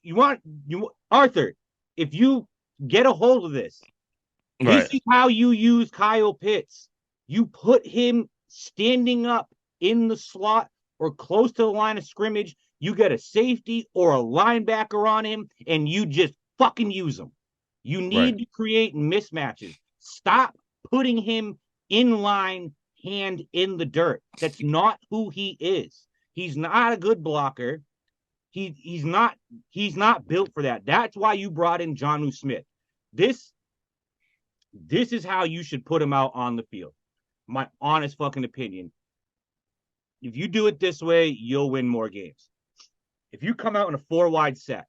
Arthur, if you get a hold of this, this is how you use Kyle Pitts. You put him standing up in the slot or close to the line of scrimmage. You get a safety or a linebacker on him, and you just fucking use him. You need to create mismatches. Stop putting him in line, hand in the dirt. That's not who he is. He's not a good blocker. He's not built for that. That's why you brought in Jonnu Smith. This is how you should put him out on the field. My honest fucking opinion. If you do it this way, you'll win more games. If you come out in a 4-wide set,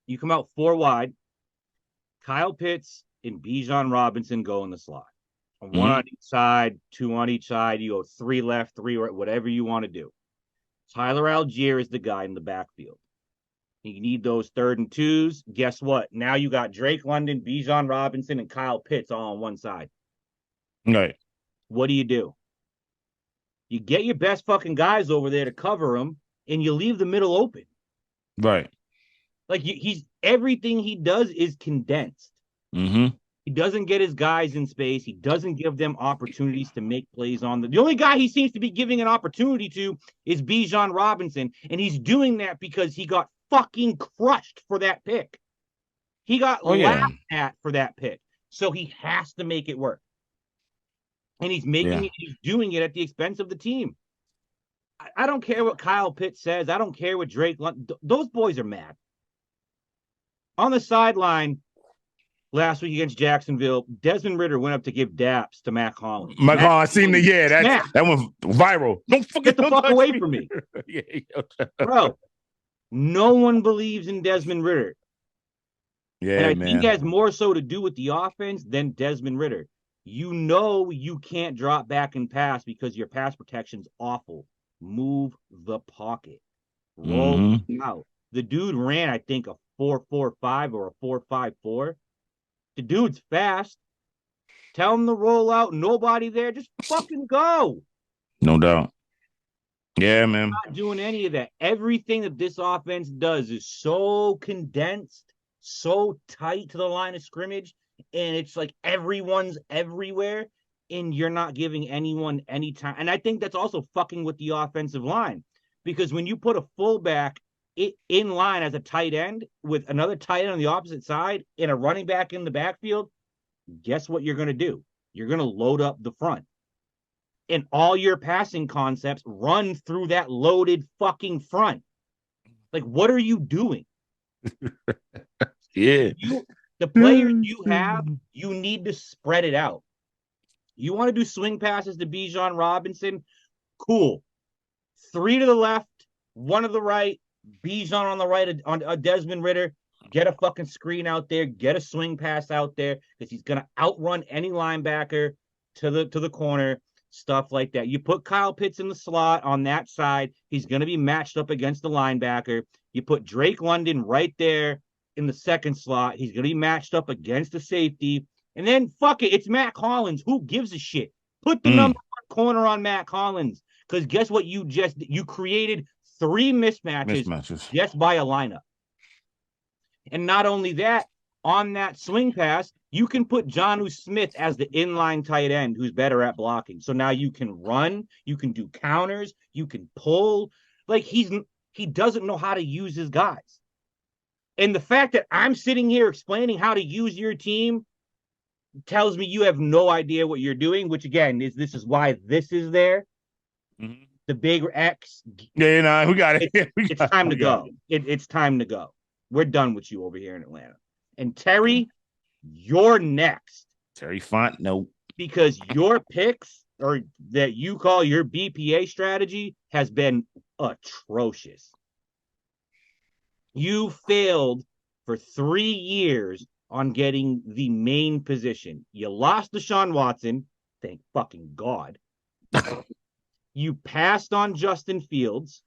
you come out 4 wide, Kyle Pitts and Bijan Robinson go in the slot. 1 on each side, 2 on each side. You go 3 left, 3 right, whatever you want to do. Tyler Algier is the guy in the backfield. You need those 3rd and 2s. Guess what? Now you got Drake London, Bijan Robinson, and Kyle Pitts all on one side. Right. What do? You get your best fucking guys over there to cover them, and you leave the middle open. Right. Like he's everything he does is condensed. Mm-hmm. He doesn't get his guys in space. He doesn't give them opportunities to make plays on the only guy he seems to be giving an opportunity to is Bijan Robinson. And he's doing that because he got fucking crushed for that pick. He got laughed at for that pick. So he has to make it work. And he's doing it at the expense of the team. I don't care what Kyle Pitts says. I don't care what Drake. Those boys are mad. On the sideline last week against Jacksonville, Desmond Ridder went up to give daps to Matt Collins. I seen that went viral. Get the fuck away from me. Bro, no one believes in Desmond Ridder. Yeah, and I think it has more so to do with the offense than Desmond Ridder. You know you can't drop back and pass because your pass protection's awful. Move the pocket. Roll out. The dude ran, I think, a 4.45 or a 4.54. The dude's fast. Tell him to roll out. Nobody there. Just fucking go. No doubt. Yeah, man. Not doing any of that. Everything that this offense does is so condensed, so tight to the line of scrimmage, and it's like everyone's everywhere, and you're not giving anyone any time. And I think that's also fucking with the offensive line, because when you put a fullback in line as a tight end with another tight end on the opposite side and a running back in the backfield, guess what you're going to do? You're going to load up the front. And all your passing concepts run through that loaded fucking front. Like, what are you doing? Yeah. The players you have, you need to spread it out. You want to do swing passes to Bijan Robinson? Cool. 3 to the left, 1 to the right, Bijan on the right, on Desmond Ridder. Get a fucking screen out there. Get a swing pass out there because he's going to outrun any linebacker to the corner, stuff like that. You put Kyle Pitts in the slot on that side. He's going to be matched up against the linebacker. You put Drake London right there in the second slot. He's going to be matched up against the safety. And then, fuck it, it's Matt Collins. Who gives a shit? Put the number 1 corner on Matt Collins. Because guess what you created 3 mismatches just by a lineup. And not only that, on that swing pass, you can put Jonnu Smith as the inline tight end who's better at blocking. So now you can run, you can do counters, you can pull. Like he doesn't know how to use his guys. And the fact that I'm sitting here explaining how to use your team tells me you have no idea what you're doing, which again this is why this is there. Mm-hmm. The big X. Yeah, we got it. It's time to go. It's time to go. We're done with you over here in Atlanta. And Terry, you're next. Terry Font, no. Because your picks, or that you call your BPA strategy, has been atrocious. You failed for 3 years on getting the main position. You lost Deshaun Watson. Thank fucking God. You passed on Justin Fields.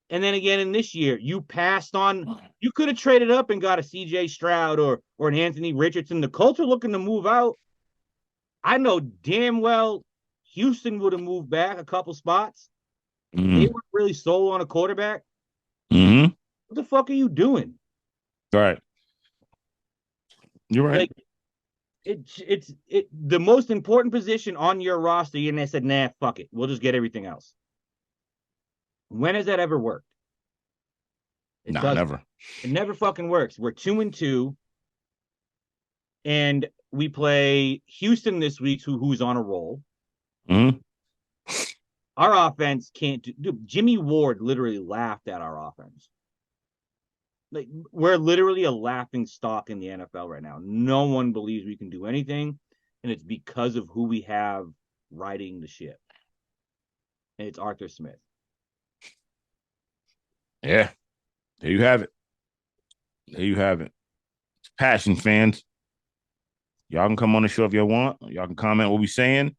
And then again in this year, you passed on. You could have traded up and got a CJ Stroud or an Anthony Richardson. The Colts are looking to move out. I know damn well Houston would have moved back a couple spots. Mm-hmm. They weren't really sold on a quarterback. Mm-hmm. What the fuck are you doing? Right. You're right. Like, it's the most important position on your roster, and they said, nah, fuck it. We'll just get everything else. When has that ever worked? Never. It never fucking works. We're 2-2, and we play Houston this week, who's on a roll. Mm-hmm. Our offense can't do. Jimmy Ward literally laughed at our offense. Like, we're literally a laughing stock in the NFL right now. No one believes we can do anything, and it's because of who we have riding the ship. And it's Arthur Smith. Yeah. There you have it. There you have it. It's passion, fans. Y'all can come on the show if you want. Y'all can comment what we saying.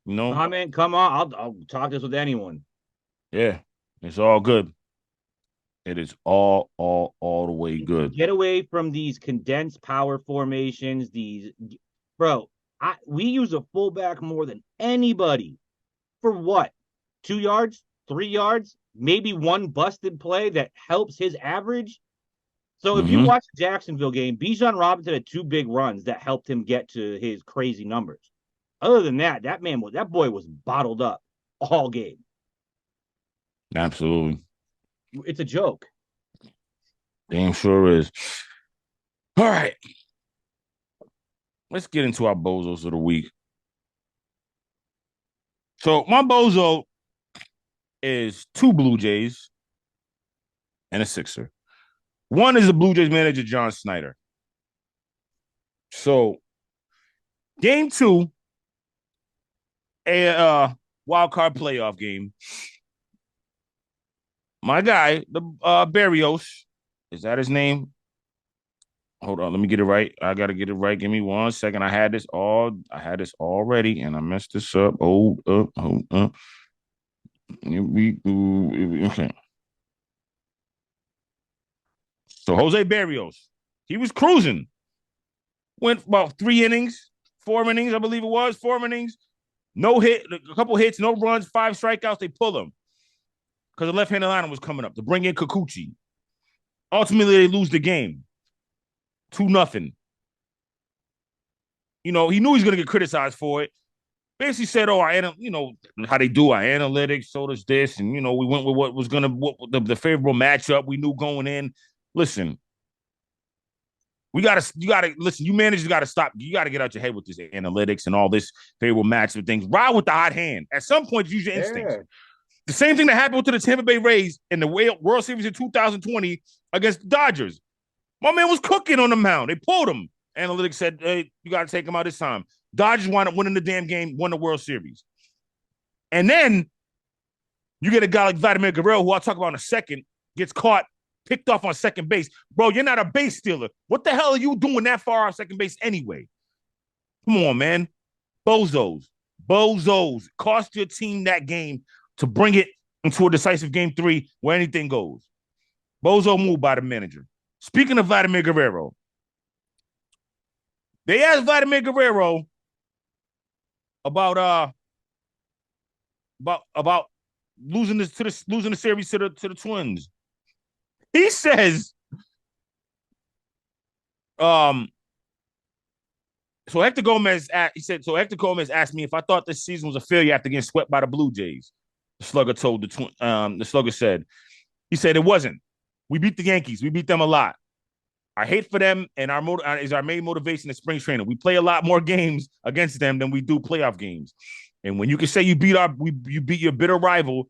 You know? Comment, come on. I'll talk this with anyone. Yeah. It's all good. It is all the way good. Get away from these condensed power formations. We use a fullback more than anybody. For what? 2 yards? 3 yards, maybe one busted play that helps his average. So if you watch the Jacksonville game, Bijan Robinson had 2 big runs that helped him get to his crazy numbers. Other than that, that boy was bottled up all game. Absolutely. It's a joke. Damn sure is. All right. Let's get into our bozos of the week. So my bozo is 2 Blue Jays and a Sixer. One is the Blue Jays manager, John Snyder. So game 2, a wild card playoff game. My guy, the Barrios, is that his name? Hold on, let me get it right. I gotta get it right. Give me 1 second. I had this already, and I messed this up. Hold up. Okay. So Jose Barrios, he was cruising. Went about 4 innings, I believe it was. 4 innings. No hit, a couple hits, no runs, 5 strikeouts. They pull him because the left-handed lineup was coming up to bring in Kikuchi. Ultimately, they lose the game. 2-0. You know, he knew he was going to get criticized for it. Basically said, you know, how they do our analytics, so does this. And, you know, we went with what was going to, the favorable matchup we knew going in. Listen, you got to listen, you managers got to stop. You got to get out your head with this analytics and all this favorable matchup things. Ride with the hot hand. At some point, use your instincts. The same thing that happened to the Tampa Bay Rays in the World Series in 2020 against the Dodgers. My man was cooking on the mound. They pulled him. Analytics said, hey, you got to take him out this time. Dodgers wound up winning the damn game, won the World Series. And then you get a guy like Vladimir Guerrero, who I'll talk about in a second, gets caught, picked off on second base. Bro, you're not a base stealer. What the hell are you doing that far off second base anyway? Come on, man. Bozos. Cost your team that game to bring it into a decisive game 3 where anything goes. Bozo move by the manager. Speaking of Vladimir Guerrero, they asked Vladimir Guerrero about losing the series to the Twins. He says, so Hector Gomez asked me if I thought this season was a failure after getting swept by the Blue Jays. The slugger told the slugger said, he said it wasn't. We beat the Yankees. We beat them a lot. Our hate for them and is our main motivation in spring training. We play a lot more games against them than we do playoff games. And when you can say you beat your bitter rival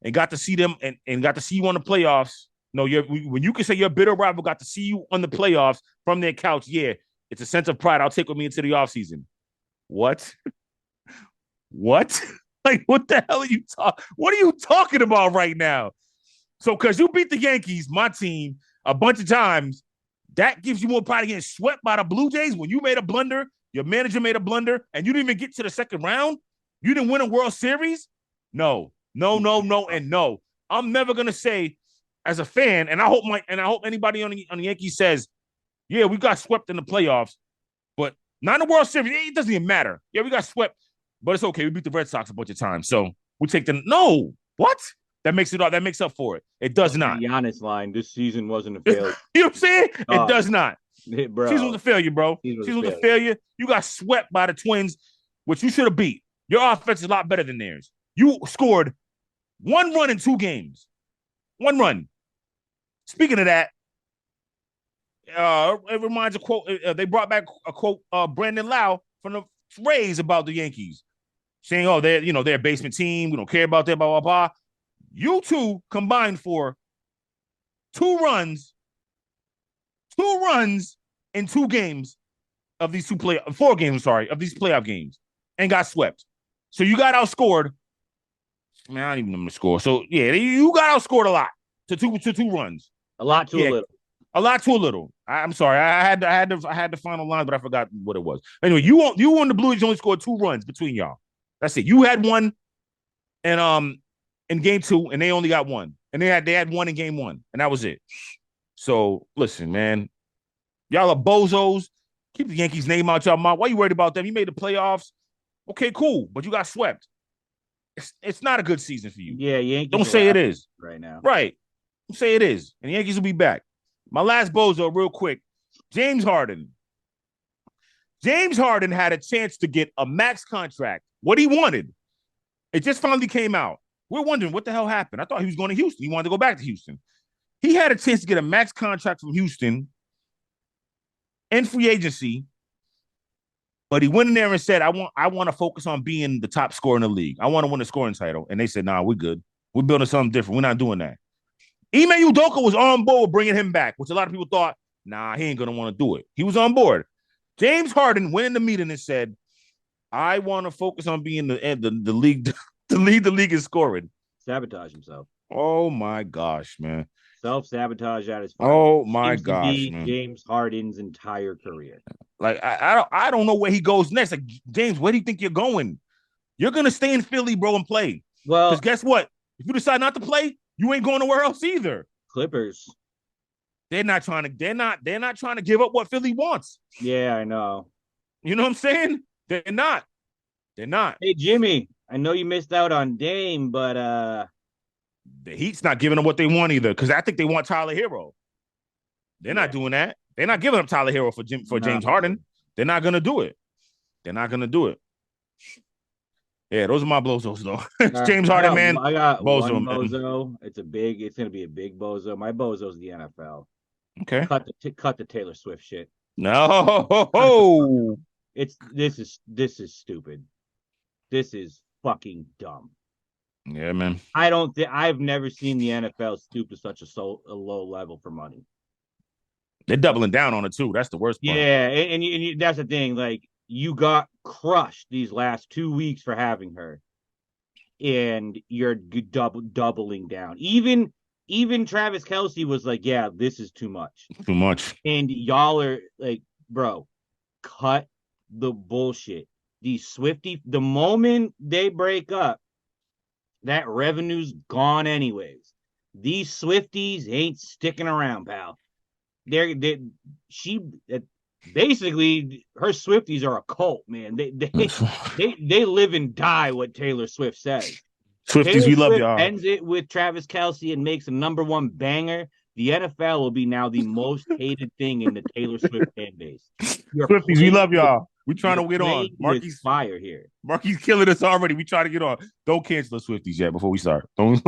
and got to see them and got to see you on the playoffs. No, when you can say your bitter rival got to see you on the playoffs from their couch, yeah, it's a sense of pride I'll take with me into the offseason. What? What? Like, what the hell are you talking? What are you talking about right now? So, because you beat the Yankees, my team, a bunch of times, that gives you more pride of getting swept by the Blue Jays when you made a blunder, your manager made a blunder, and you didn't even get to the second round? You didn't win a World Series? No. I'm never gonna say, as a fan, and I hope anybody on the Yankees says, yeah, we got swept in the playoffs, but not in the World Series. It doesn't even matter. Yeah, we got swept, but it's okay. We beat the Red Sox a bunch of times, so we take the no. What? That makes up for it. It does not. The honest line, this season wasn't a failure. You know what I'm saying? It does not. Bro. Season was a failure, bro. Season was a failure. You got swept by the Twins, which you should have beat. Your offense is a lot better than theirs. You scored 1 run in 2 games. 1 run. Speaking of that, it reminds a quote. They brought back a quote, Brandon Lau from the Rays about the Yankees, saying, "Oh, they're a basement team. We don't care about that." Blah blah blah. You two combined for 2 runs in 2 games of these 4 games. Sorry, of these playoff games, and got swept. So you got outscored. Man, I don't even know the score. So yeah, you got outscored a lot to 2 runs. A lot to a little. A lot to a little. I'm sorry. I had the final line, but I forgot what it was. Anyway, you won the Blue Jays only scored 2 runs between y'all. That's it. You had 1 and in game 2, and they only got 1. And they had 1 in game 1, and that was it. So listen, man. Y'all are bozos. Keep the Yankees' name out y'all mouth. Why you worried about them? You made the playoffs. Okay, cool. But you got swept. it's not a good season for you. Yeah, Yankees. Don't say it is right now. Right. Don't say it is. And the Yankees will be back. My last bozo, real quick. James Harden. James Harden had a chance to get a max contract. What he wanted. It just finally came out. We're wondering what the hell happened. I thought he was going to Houston. He wanted to go back to Houston. He had a chance to get a max contract from Houston in free agency, but he went in there and said, I want to focus on being the top scorer in the league. I want to win the scoring title. And they said, nah, we're good. We're building something different. We're not doing that. Ime Udoka was on board with bringing him back, which a lot of people thought, nah, he ain't going to want to do it. He was on board. James Harden went in the meeting and said, I want to focus on being the league to lead the league in scoring. Sabotage himself. Oh my gosh, man. Self-sabotage at his final. Oh my gosh, man. James Harden's entire career. Like I don't know where he goes next. Like, James, where do you think you're going? You're gonna stay in Philly, bro, and play. Well, because guess what? If you decide not to play, you ain't going nowhere else either. Clippers. They're not trying to give up what Philly wants. Yeah, I know. You know what I'm saying? They're not. Hey, Jimmy, I know you missed out on Dame, but the Heat's not giving them what they want either, because I think they want Tyler Hero. They're not doing that. They're not giving up Tyler Hero for James Harden. They're not gonna do it. Yeah, those are my bozos though. James Harden, man. I got bozo, one bozo. It's gonna be a big bozo. My bozo's the NFL. Okay. Cut the Taylor Swift shit. No. This is stupid. This is fucking dumb. Yeah, man. I've never seen the NFL stoop to such a low level for money. They're doubling down on it too. That's the worst part. Yeah, and that's the thing. Like, you got crushed these last 2 weeks for having her, and you're doubling down. Even Travis Kelce was like, "Yeah, this is too much." Too much. And y'all are like, "Bro, cut the bullshit." These Swifties, the moment they break up, that revenue's gone anyways. These Swifties ain't sticking around, pal. Basically, her Swifties are a cult, man. They live and die what Taylor Swift says. Swifties, we love y'all. Ends it with Travis Kelce and makes a #1 banger. The NFL will be now the most hated thing in the Taylor Swift fan base. Swifties, we love y'all. We trying to get on. Marquis fire here. Marquis killing us already. We trying to get on. Don't cancel the Swifties yet before we start. Don't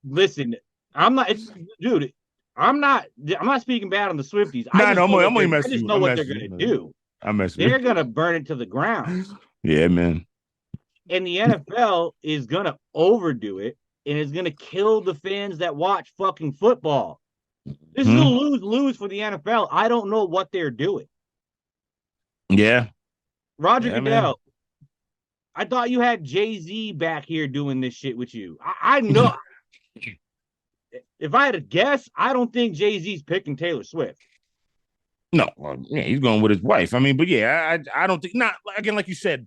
listen. I'm not, dude. I'm not speaking bad on the Swifties. I'm only messing. I just know what they're gonna do. They're gonna burn it to the ground. Yeah, man. And the NFL is gonna overdo it, and is gonna kill the fans that watch fucking football. This is a lose for the NFL. I don't know what they're doing. Yeah. Roger Goodell, man. I thought you had Jay-Z back here doing this shit with you. I know. If I had to guess, I don't think Jay-Z's picking Taylor Swift. No, yeah, he's going with his wife. I mean, but yeah, I don't think, not again, like you said.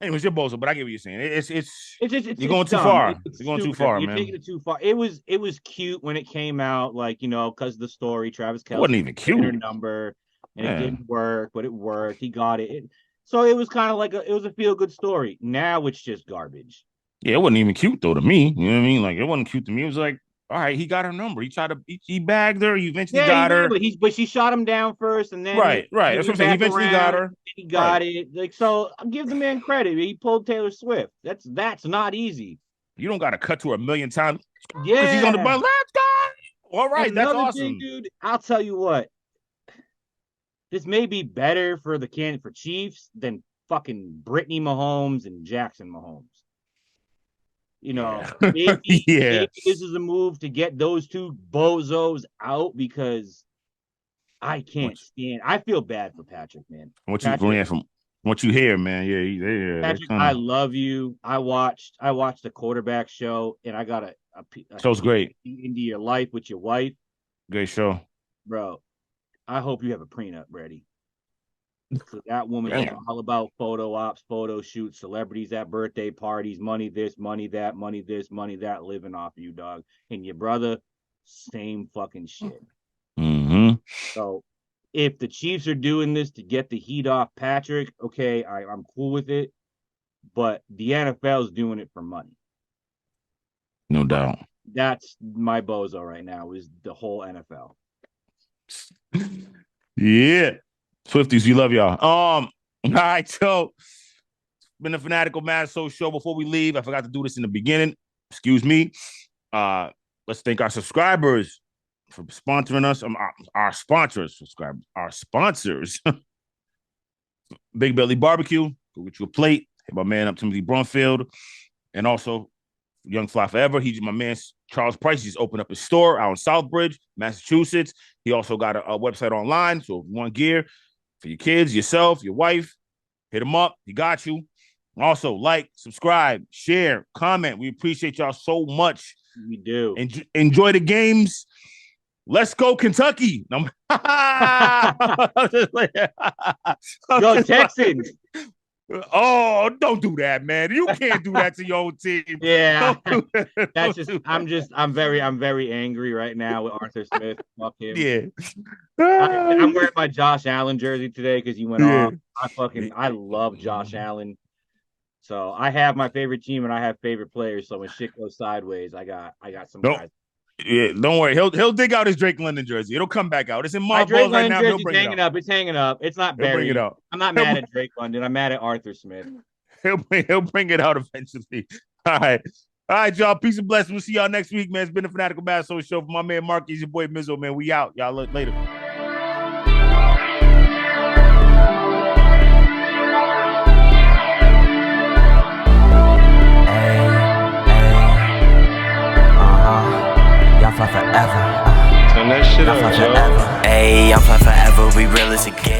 Anyways, you're bozo, but I get what you're saying. It's you're going too far. You're going too far, man. You're taking it too far. It was cute when it came out, like, because the story, Travis Kelce wasn't even cute. Her number, and it didn't work, but it worked. He got it. So it was kind of like it was a feel good story. Now it's just garbage. Yeah, it wasn't even cute though to me. You know what I mean? Like, it wasn't cute to me. It was like, all right, he got her number. He tried to he bagged her. He eventually got her. But she shot him down first, and then right. That's what I'm saying. He eventually got her. He got it. Like, so, I'll give the man credit. He pulled Taylor Swift. That's not easy. You don't got to cut to her a million times. Yeah, he's on the bus. Let's go. All right, that's awesome, thing, dude. I'll tell you what. This may be better for the candidate for Chiefs than fucking Brittany Mahomes and Jackson Mahomes. Maybe this is a move to get those two bozos out, because I can't stand. I feel bad for Patrick, man. From what you hear, man. Yeah. Patrick, I love you. I watched the quarterback show, and I got a show's great into your life with your wife. Great show, bro. I hope you have a prenup ready. That woman is all about photo ops, photo shoots, celebrities at birthday parties, money this, money that, money this, money that, living off you, dog. And your brother, same fucking shit. Mm-hmm. So if the Chiefs are doing this to get the heat off Patrick, okay, I'm cool with it. but the NFL is doing it for money. No doubt. That's my bozo right now is the whole NFL. Yeah. Swifties, we love y'all. All right, so been a Fanatical Mad Soul show. Before we leave, I forgot to do this in the beginning. Excuse me. Let's thank our subscribers for sponsoring us. Our sponsors, our sponsors. Big Belly Barbecue. Go get you a plate. Hit my man up, Timothy Brunfield. And also Young Fly Forever. He's my man, Charles Price. He's opened up his store out in Southbridge, Massachusetts. He also got a website online. So if you want gear for your kids, yourself, your wife, hit him up. He got you. Also, like, subscribe, share, comment. We appreciate y'all so much. We do. Enjoy the games. Let's go, Kentucky. Yo, Texans. Oh, don't do that, man. You can't do that to your own team. Yeah. That's just I'm very angry right now with Arthur Smith. Fuck him. Yeah. I'm wearing my Josh Allen jersey today because he went off. I love Josh Allen. So I have my favorite team and I have favorite players. So when shit goes sideways, I got some guys. Yeah, don't worry. He'll dig out his Drake London jersey. It'll come back out. It's in my balls right now. He'll bring it out. It's hanging up. It's not buried. Bring it out. I'm not mad at Drake London. I'm mad at Arthur Smith. He'll bring it out eventually. All right, y'all. Peace and blessings. We'll see y'all next week, man. It's been a Fanatical Bass Show for my man Marky, your boy Mizzo, man. We out. Y'all look later. Fly forever. Turn that shit up, Ayy, I'm fly forever, we real as it gets.